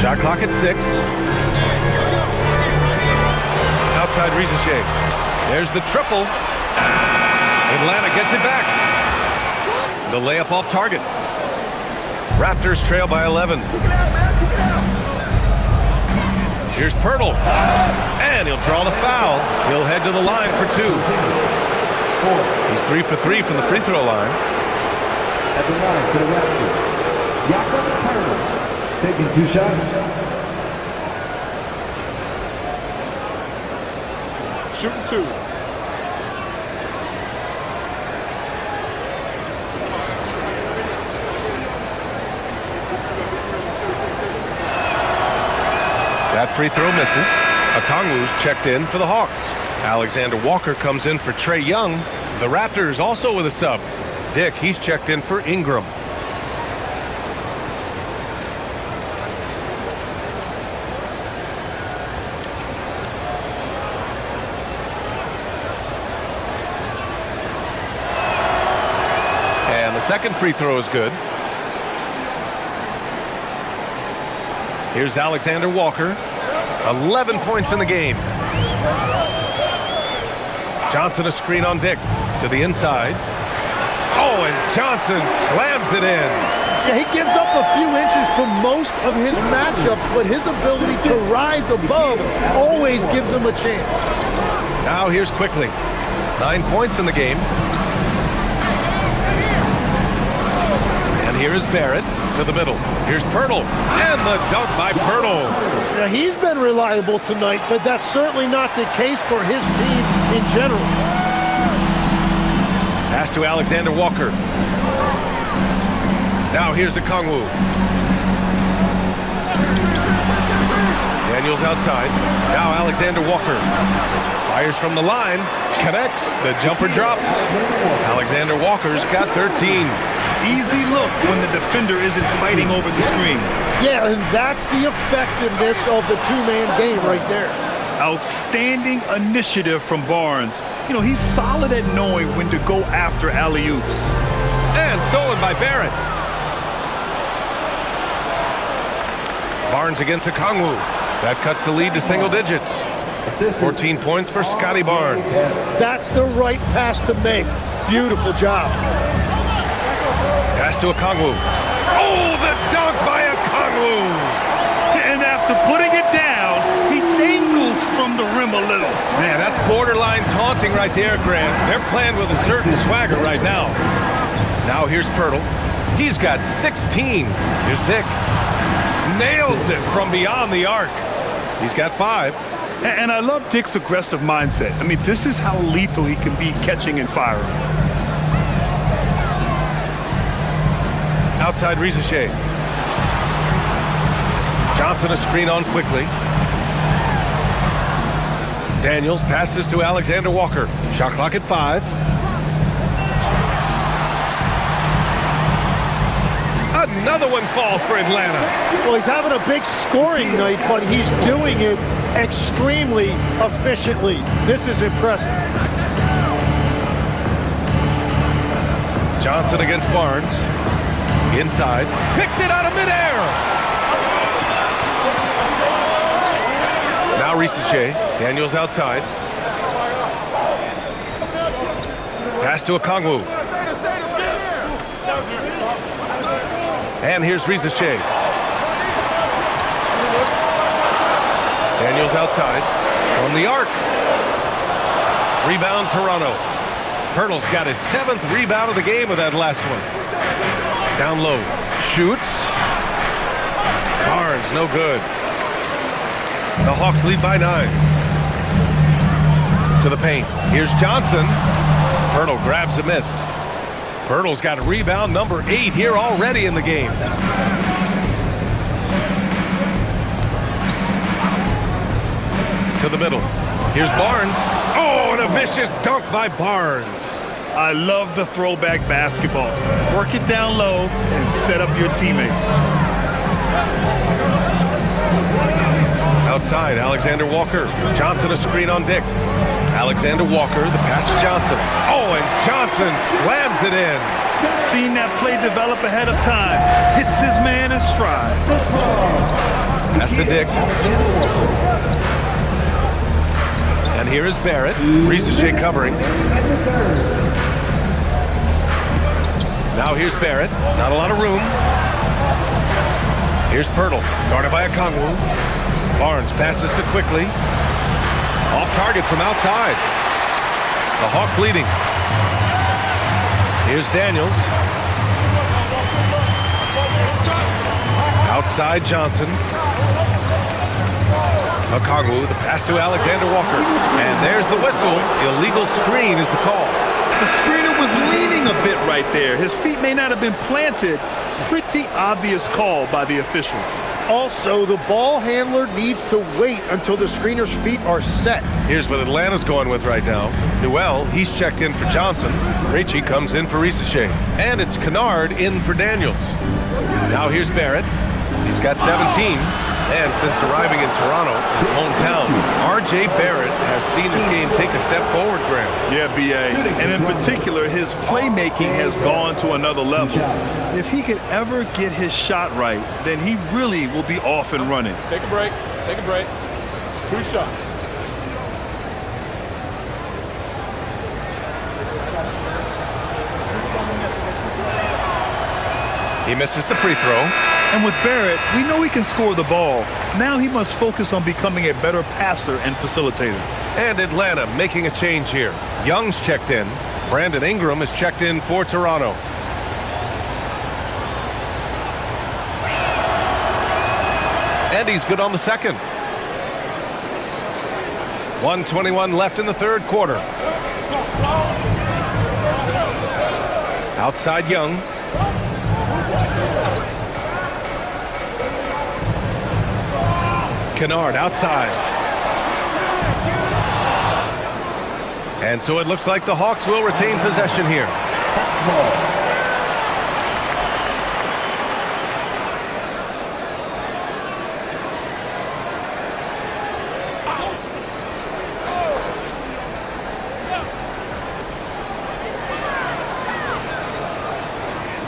Shot clock at 6. Outside Risaché. There's the triple. Atlanta gets it back. The layup off target. Raptors trail by 11. Here's Pirtle. And he'll draw the foul. He'll head to the line for 2. He's 3 for 3 from the free throw line. At the line for the Raptors, Jakob Pirtle taking 2 shots. Shooting 2. That free throw misses. Katangos checked in for the Hawks. Alexander Walker comes in for Trae Young. The Raptors also with a sub. Dick, he's checked in for Ingram. And the second free throw is good. Here's Alexander Walker. 11 points in the game. Johnson a screen on Dick to the inside. Oh, and Johnson slams it in. Yeah, he gives up a few inches to most of his matchups, but his ability to rise above always gives him a chance. Now here's quickly. 9 points in the game. And Here is Barrett to the middle. Here's Pirtle, and the dunk by Pirtle. Now, he's been reliable tonight, but that's certainly not the case for his team in general. Pass to Alexander Walker. Now here's Okongwu. Daniels outside. Now Alexander Walker. Fires from the line. Connects. The jumper drops. Alexander Walker's got 13. Easy look when the defender isn't fighting over the screen. Yeah, and that's the effectiveness of the two-man game right there. Outstanding initiative from Barnes. You know, he's solid at knowing when to go after alley-oops. And stolen by Barrett. Barnes against Okongwu. That cuts the lead to single digits. 14 points for Scotty Barnes. That's the right pass to make. Beautiful job. Pass to Okongwu. Oh, the dunk by Okongwu. And after putting it down, he dangles from the rim a little. Man, that's borderline taunting right there, Grant. They're playing with a certain swagger right now. Now here's Pirtle. He's got 16. Here's Dick. Nails it from beyond the arc. He's got 5. And I love Dick's aggressive mindset. I mean, this is how lethal he can be catching and firing. Outside Rizachet. Johnson a screen on quickly. Daniels passes to Alexander Walker. Shot clock at 5. Another one falls for Atlanta. Well, he's having a big scoring night, but he's doing it extremely efficiently. This is impressive. Johnson against Barnes. Inside. Picked it out of midair. Now Rizachet. Daniels outside. Pass to Okongwu. And here's Rizachet. Daniels outside. From the arc. Rebound Toronto. Pirtle's got his 7th rebound of the game with that last one. Down low. Shoots. Barnes, no good. The Hawks lead by 9. To the paint. Here's Johnson. Pirtle grabs a miss. Pirtle's got rebound number 8 here already in the game. To the middle. Here's Barnes. Oh, and a vicious dunk by Barnes. I love the throwback basketball. Work it down low and set up your teammate. Outside, Alexander Walker. Johnson a screen on Dick. Alexander Walker, the pass to Johnson. Oh, and Johnson slams it in. Seen that play develop ahead of time. Hits his man in stride. Pass to Dick. And here is Barrett. Rizachet covering. Now here's Barrett. Not a lot of room. Here's Pirtle. Guarded by Okongwu. Barnes passes to quickly. Off target from outside. The Hawks leading. Here's Daniels. Outside Johnson. Okongwu, the pass to Alexander Walker. And there's the whistle. Illegal screen is the call. The screener was leaning a bit right there. His feet may not have been planted. Pretty obvious call by the officials. Also, the ball handler needs to wait until the screener's feet are set. Here's what Atlanta's going with right now. Newell, he's checked in for Johnson. Krejci comes in for Rizachet. And it's Kennard in for Daniels. Now here's Barrett. He's got 17. And since arriving in Toronto, his hometown, R.J. Barrett has seen his game take a step forward, Graham. Yeah, B.A. And in particular, his playmaking has gone to another level. If he could ever get his shot right, then he really will be off and running. Take a break. Take a break. 2 shots. He misses the free throw. And with Barrett, we know he can score the ball. Now he must focus on becoming a better passer and facilitator. And Atlanta making a change here. Young's checked in. Brandon Ingram is checked in for Toronto. And he's good on the second. 1:21 left in the third quarter. Outside Young. Kennard outside. And so it looks like the Hawks will retain possession here.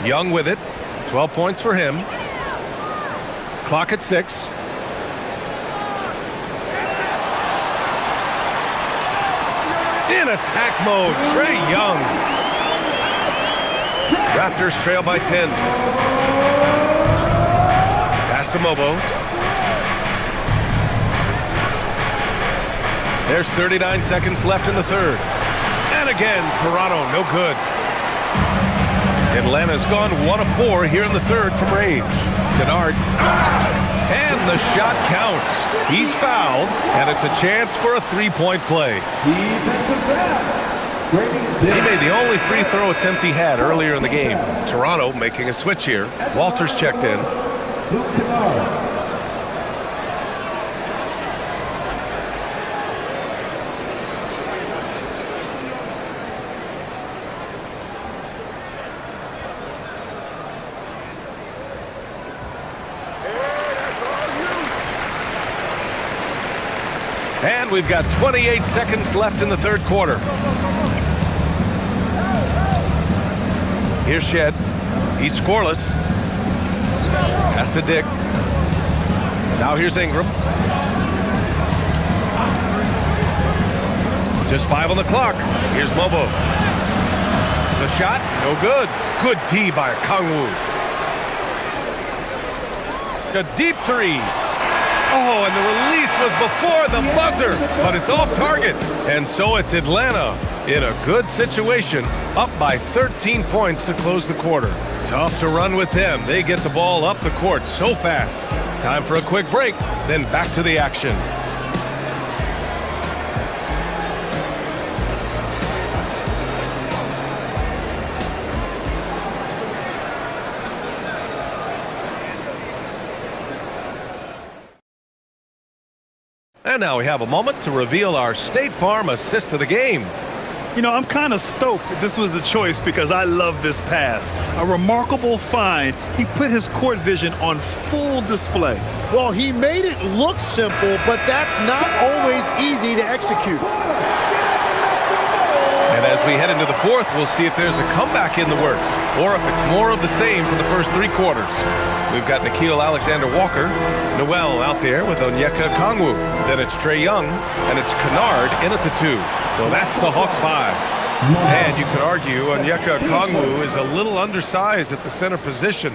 Young with it. 12 points for him. Clock at 6. In attack mode, Trae Young. Raptors trail by 10. Pass to Mobo. There's 39 seconds left in the third. And again, Toronto, no good. Atlanta's gone 1 of 4 here in the third from range. Kennard. And the shot counts. He's fouled, and it's a chance for a three-point play. He made the only free throw attempt he had earlier in the game. Toronto making a switch here. Walters checked in. And we've got 28 seconds left in the third quarter. Here's Shed. He's scoreless. Pass to Dick. Now here's Ingram. Just 5 on the clock. Here's Mobo. The shot, no good. Good D by Kangwoo. A deep three. Oh, and the release was before the buzzer, but it's off target. And so it's Atlanta in a good situation, up by 13 points to close the quarter. Tough to run with them. They get the ball up the court so fast. Time for a quick break, then back to the action. And now we have a moment to reveal our State Farm assist of the game. You know, I'm kind of stoked that this was a choice because I love this pass. A remarkable find. He put his court vision on full display. Well, he made it look simple, but that's not always easy to execute. And as we head into the fourth, we'll see if there's a comeback in the works or if it's more of the same for the first 3 quarters. We've got Nickeil Alexander-Walker, Noel out there with Onyeka Kongwu. Then it's Trae Young, and it's Kennard in at the 2. So that's the Hawks 5. And you could argue Onyeka Kongwu is a little undersized at the center position,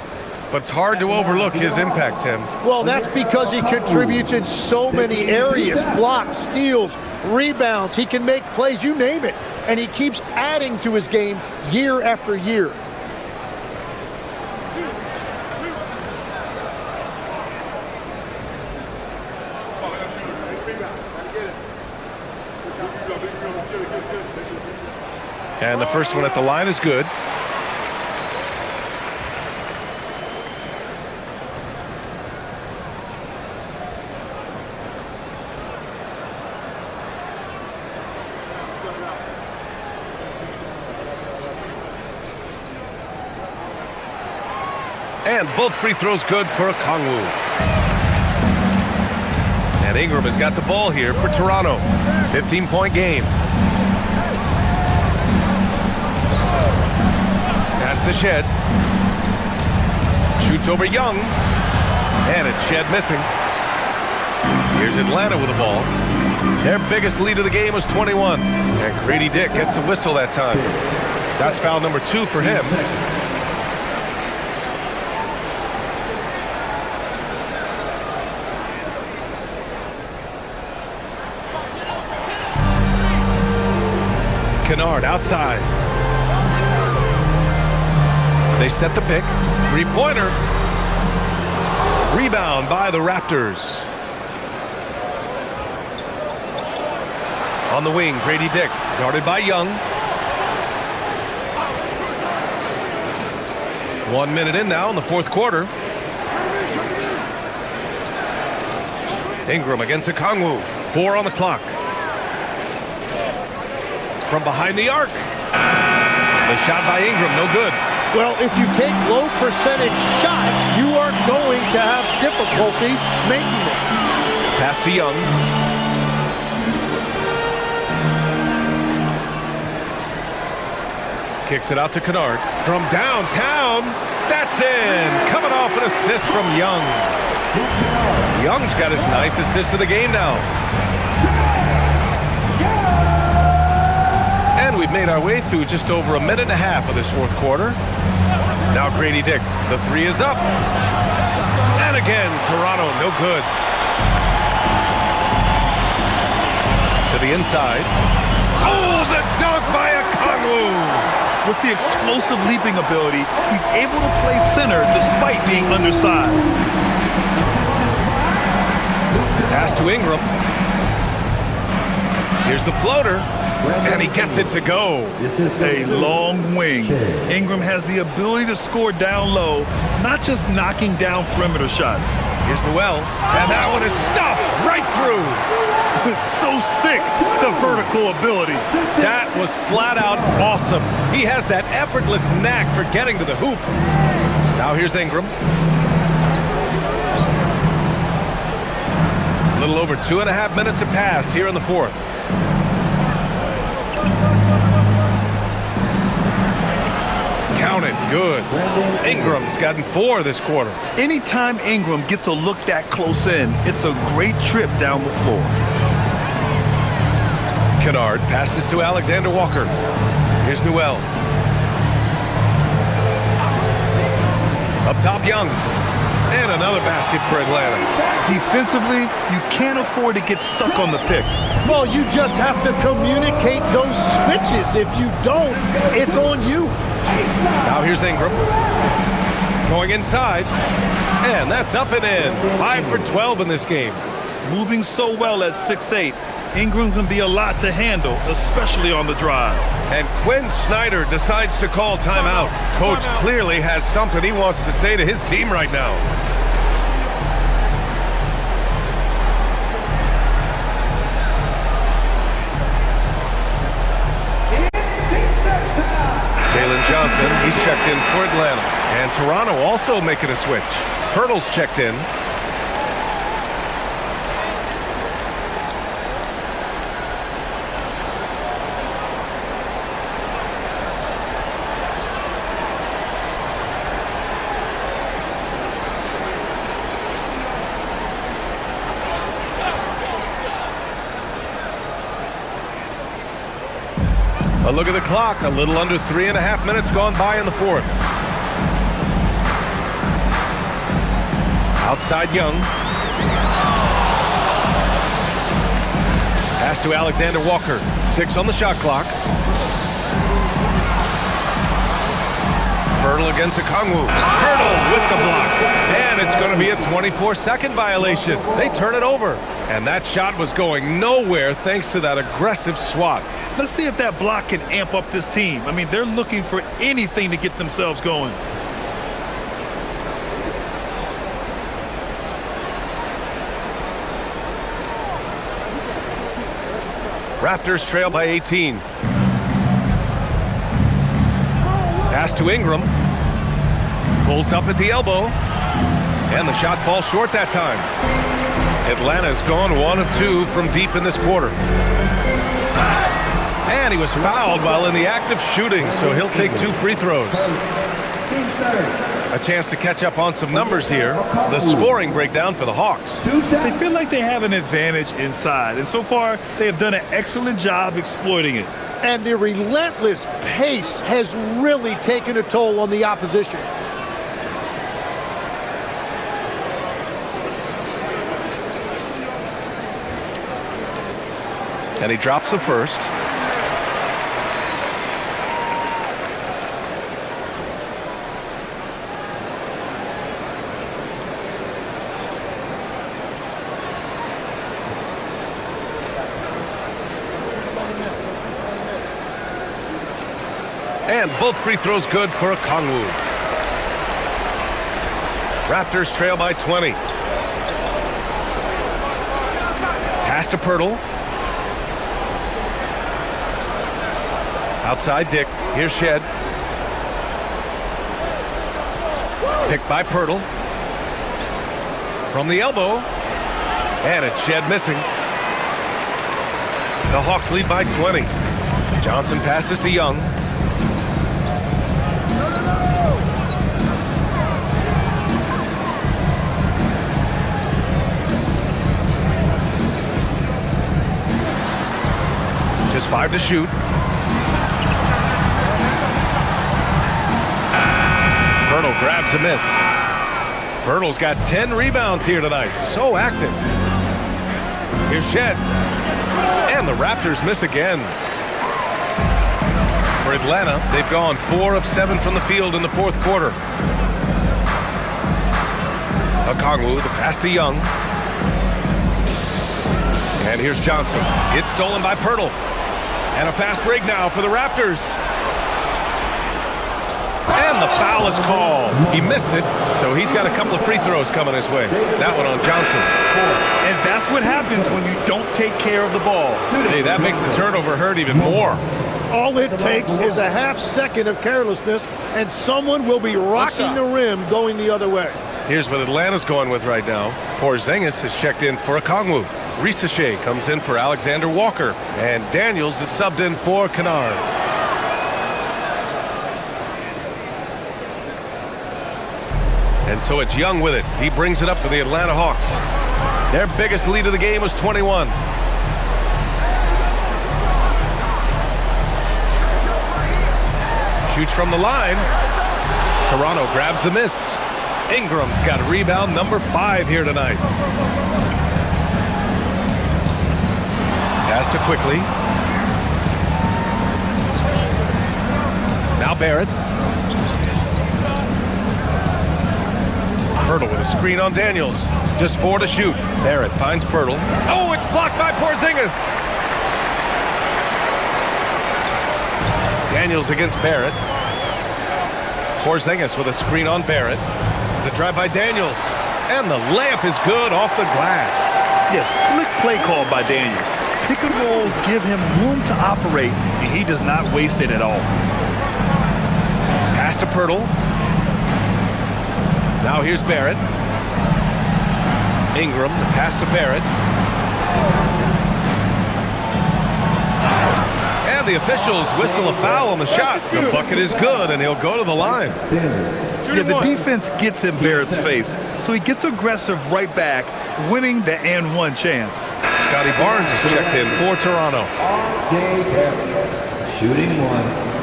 but it's hard to overlook his impact, Tim. Well, that's because he contributes in so many areas. Blocks, steals, rebounds. He can make plays, you name it. And he keeps adding to his game year after year. And the first one at the line is good. And both free throws good for Kongwu. And Ingram has got the ball here for Toronto. 15-point game. Pass to Shed. Shoots over Young. And it's Shed missing. Here's Atlanta with the ball. Their biggest lead of the game was 21. And Grady Dick gets a whistle that time. That's foul number 2 for him. Kennard outside. They set the pick. 3-pointer. Rebound by the Raptors. On the wing, Grady Dick, guarded by Young. 1 minute in now in the fourth quarter. Ingram against Katangos. 4 on the clock. From behind the arc. The shot by Ingram, no good. Well, if you take low percentage shots, you are going to have difficulty making them. Pass to Young. Kicks it out to Kennard. From downtown, that's in. Coming off an assist from Young. Young's got his 9th assist of the game now. And we've made our way through just over a minute and a half of this fourth quarter. Now Grady Dick, the 3 is up. And again, Toronto, no good. To the inside. Oh, the dunk by Katangos! With the explosive leaping ability, he's able to play center despite being undersized. Pass to Ingram. Here's the floater. And he gets it to go. A long wing. Ingram has the ability to score down low, not just knocking down perimeter shots. Here's Noel, and that one is stuffed right through. It's so sick, the vertical ability. That was flat out awesome. He has that effortless knack for getting to the hoop. Now here's Ingram. A little over 2.5 minutes have passed here in the fourth. Count it, good. Ingram's gotten 4 this quarter. Anytime Ingram gets a look that close in, it's a great trip down the floor. Kennard passes to Alexander Walker. Here's Noel. Up top, Young. And another basket for Atlanta. Defensively, you can't afford to get stuck on the pick. Well, you just have to communicate those switches. If you don't, it's on you. Now here's Ingram. Going inside. And that's up and in. 5 for 12 in this game. Moving so well at 6'8", Ingram can be a lot to handle, especially on the drive. And Quinn Snyder decides to call timeout. Coach clearly has something he wants to say to his team right now. Jalen Johnson, he's checked in for Atlanta. And Toronto also making a switch. Pirtle's checked in. A look at the clock, a little under 3.5 minutes gone by in the fourth. Outside Young. Pass to Alexander Walker. 6 on the shot clock. Pirtle against Katangos. Pirtle with the block. And it's going to be a 24-second violation. They turn it over. And that shot was going nowhere thanks to that aggressive swat. Let's see if that block can amp up this team. I mean, they're looking for anything to get themselves going. Raptors trail by 18. Pass to Ingram. Pulls up at the elbow. And the shot falls short that time. Atlanta's gone 1 of 2 from deep in this quarter. And he was fouled while in the act of shooting, so he'll take 2 free throws. A chance to catch up on some numbers here. The scoring breakdown for the Hawks. They feel like they have an advantage inside, and so far they have done an excellent job exploiting it. And the relentless pace has really taken a toll on the opposition. And he drops the first. And both free throws good for Okongwu. Raptors trail by 20. Pass to Pirtle. Outside Dick. Here's Shed. Picked by Pirtle. From the elbow. And it's Shed missing. The Hawks lead by 20. Johnson passes to Young. Just 5 to shoot. Pirtle grabs a miss. Pirtle's got 10 rebounds here tonight. So active. Here's Shed. And the Raptors miss again. For Atlanta, they've gone 4 of 7 from the field in the fourth quarter. Okongwu, the pass to Young. And here's Johnson. It's stolen by Pirtle. And a fast break now for the Raptors. And the foul is called. He missed it, so he's got a couple of free throws coming his way. That one on Johnson. And that's what happens when you don't take care of the ball. Hey, that makes the turnover hurt even more. All it takes is a half second of carelessness, and someone will be rocking the rim going the other way. Here's what Atlanta's going with right now. Porzingis has checked in for Okongwu. Risache comes in for Alexander Walker. And Daniels is subbed in for Kennard. And so it's Young with it. He brings it up for the Atlanta Hawks. Their biggest lead of the game was 21. Shoots from the line. Toronto grabs the miss. Ingram's got rebound number 5 here tonight. Pass to Quickly. Now Barrett. Pirtle with a screen on Daniels. Just 4 to shoot. Barrett finds Pirtle. Oh, it's blocked by Porzingis. Daniels against Barrett. Porzingis with a screen on Barrett. The drive by Daniels. And the layup is good off the glass. Yes, slick play call by Daniels. Pick and rolls give him room to operate, and he does not waste it at all. Pass to Pirtle. Now here's Barrett. Ingram, the pass to Barrett. And the officials whistle a foul on the shot. The bucket is good, and he'll go to the line. Yeah, the defense gets in Barrett's face, so he gets aggressive right back, winning the and one chance. Scotty Barnes is checked in for Toronto. Shooting 1.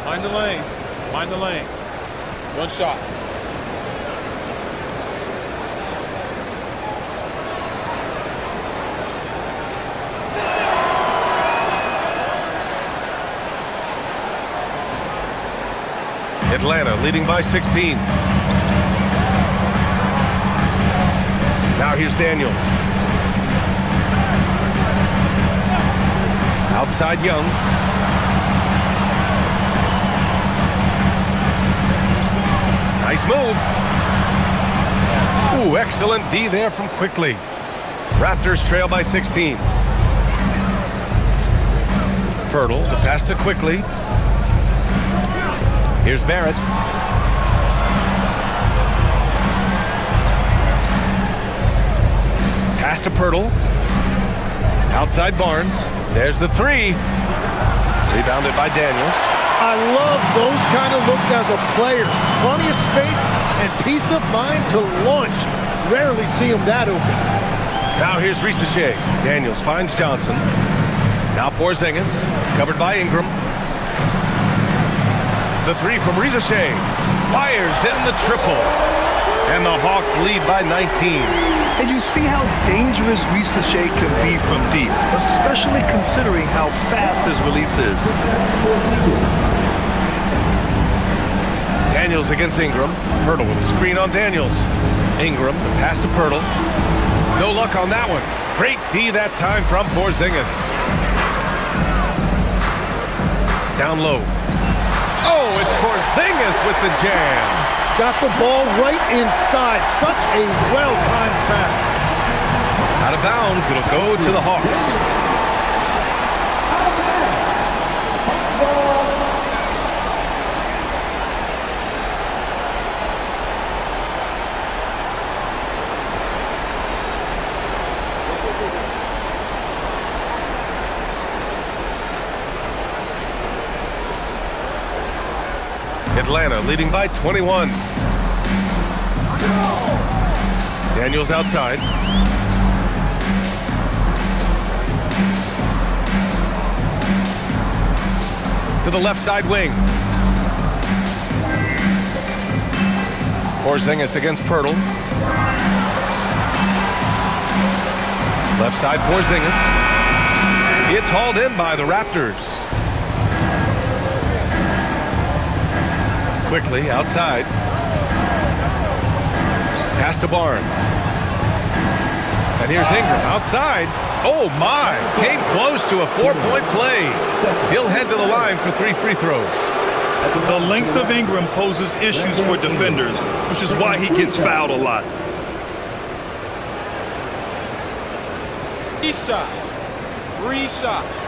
Mind the lanes. Mind the lanes. One shot. Atlanta leading by 16. Now here's Daniels. Outside Young. Nice move. Ooh, excellent D there from Quickly. Raptors trail by 16. Pirtle, the pass to Quickly. Here's Barrett. Pass to Pirtle. Outside Barnes. There's the 3. Rebounded by Daniels. I love those kind of looks as a player. Plenty of space and peace of mind to launch. Rarely see him that open. Now here's Risache. Daniels finds Johnson. Now Porzingis, covered by Ingram. The 3 from Risache. Fires in the triple. And the Hawks lead by 19. And you see how dangerous Risache can be from deep, especially considering how fast his release is. Daniels against Ingram. Pirtle with a screen on Daniels. Ingram, the pass to Pirtle. No luck on that one. Great D that time from Porzingis. Down low. Oh, it's Porzingis with the jam. Got the ball right inside. Such a well-timed pass. Out of bounds, it'll go to the Hawks. Atlanta leading by 21. Daniels outside. To the left side wing. Porzingis against Pirtle. Left side Porzingis. It's hauled in by the Raptors. Quickly outside. Pass to Barnes. And here's Ingram outside. Oh my! Came close to a 4-point play. He'll head to the line for 3 free throws. The length of Ingram poses issues for defenders, which is why he gets fouled a lot. Three shots. 3 shots.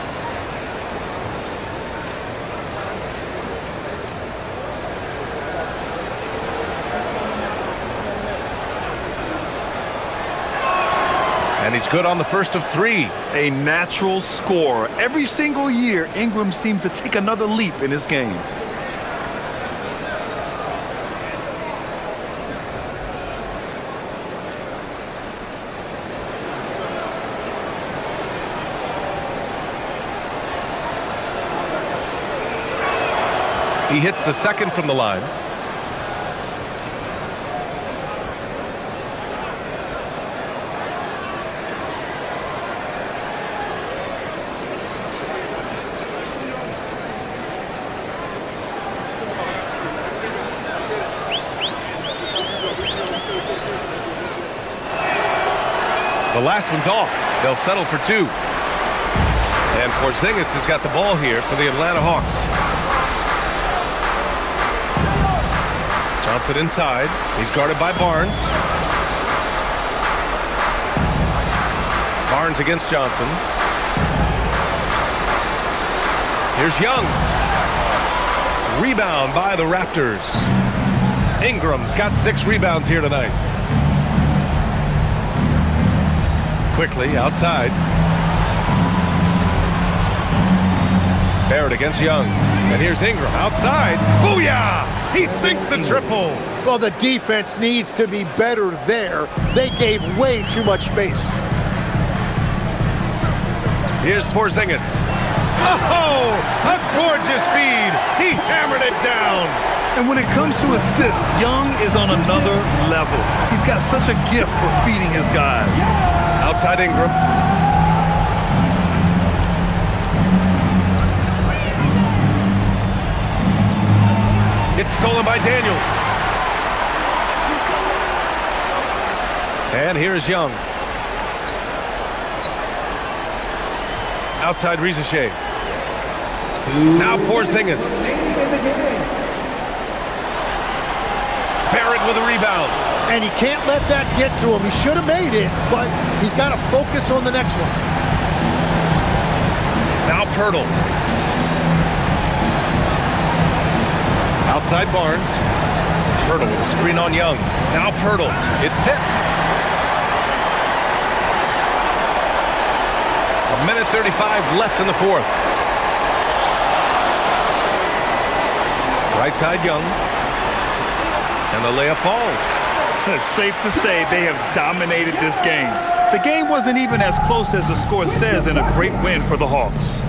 And he's good on the first of 3. A natural scorer. Every single year, Ingram seems to take another leap in his game. He hits the second from the line. The last one's off. They'll settle for 2. And Porzingis has got the ball here for the Atlanta Hawks. Johnson inside. He's guarded by Barnes. Barnes against Johnson. Here's Young. Rebound by the Raptors. Ingram's got 6 rebounds here tonight. Quickly outside. Barrett against Young. And here's Ingram outside. Booyah! He sinks the triple. Well, the defense needs to be better there. They gave way too much space. Here's Porzingis. Oh, a gorgeous feed. He hammered it down. And when it comes to assists, Young is on another level. He's got such a gift for feeding his guys. Outside Ingram. It's stolen by Daniels. And here's Young. Outside Rizachet. Now Porzingis. Barrett with a rebound. And he can't let that get to him. He should have made it, but he's got to focus on the next one. Now Pirtle. Outside Barnes. Pirtle with a screen on Young. Now Pirtle. It's tipped. 1:35 left in the 4th. Right side Young. And the layup falls. It's safe to say they have dominated this game. The game wasn't even as close as the score says in a great win for the Hawks.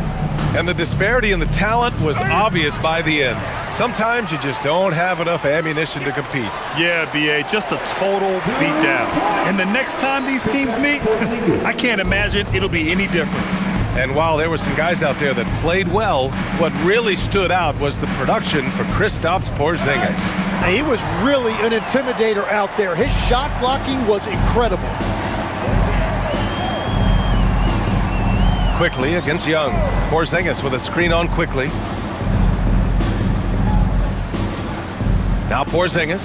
And the disparity in the talent was obvious by the end. Sometimes you just don't have enough ammunition to compete. Yeah, B.A., just a total beatdown. And the next time these teams meet, I can't imagine it'll be any different. And while there were some guys out there that played well, what really stood out was the production for Kristaps Porzingis. He was really an intimidator out there. His shot blocking was incredible. quickly against Young. Porzingis with a screen on quickly. Now Porzingis.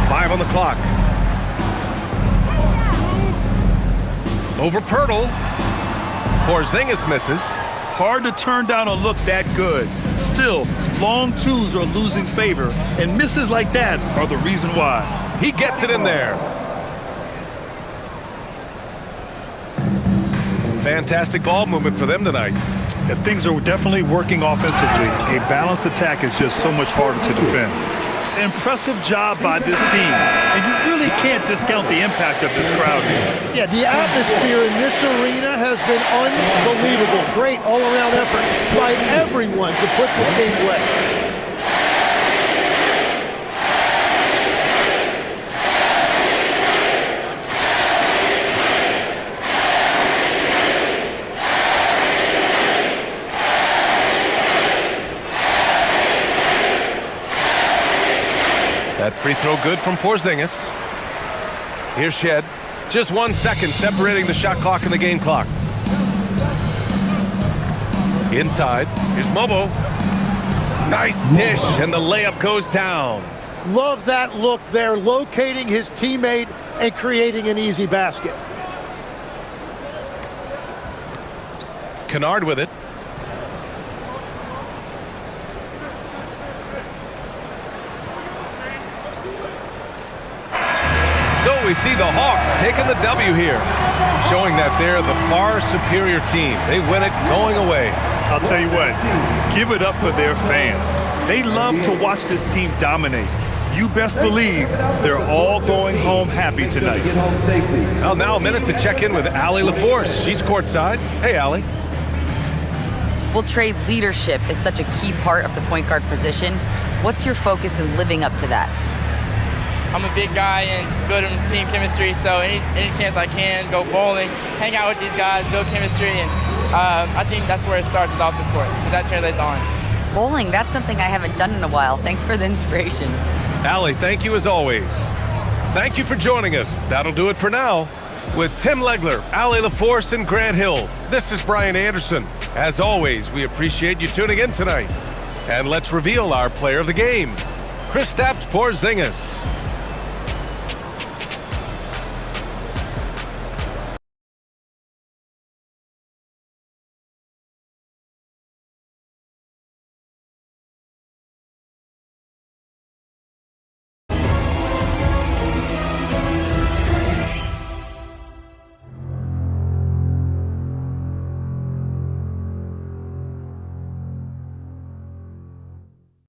5 on the clock. Over Pirtle. Porzingis misses. Hard to turn down a look that good. Still, long twos are losing favor, and misses like that are the reason why. He gets it in there. Fantastic ball movement for them tonight. And things are definitely working offensively. A balanced attack is just so much harder to defend. Impressive job by this team, and you really can't discount the impact of this crowd here. Yeah, the atmosphere in this arena has been unbelievable. Great all-around effort by everyone to put this game away. That free throw good from Porzingis. Here's Shed. Just 1 second separating the shot clock and the game clock. Inside. Here's Mobo. Nice dish, and the layup goes down. Love that look there, locating his teammate and creating an easy basket. Kennard with it. So we see the Hawks taking the W here, showing that they're the far superior team. They win it going away. I'll tell you what, give it up for their fans. They love to watch this team dominate. You best believe they're all going home happy tonight. Well, now a minute to check in with Allie LaForce. She's courtside. Hey, Allie. Well, Trey, leadership is such a key part of the point guard position. What's your focus in living up to that? I'm a big guy and building team chemistry, so any chance I can, go bowling, hang out with these guys, build chemistry, and I think that's where it starts, is off the court, because that translates on. Bowling, that's something I haven't done in a while. Thanks for the inspiration. Allie, thank you as always. Thank you for joining us. That'll do it for now. With Tim Legler, Allie LaForce, and Grant Hill, this is Brian Anderson. As always, we appreciate you tuning in tonight. And let's reveal our player of the game, Kristaps Porzingis.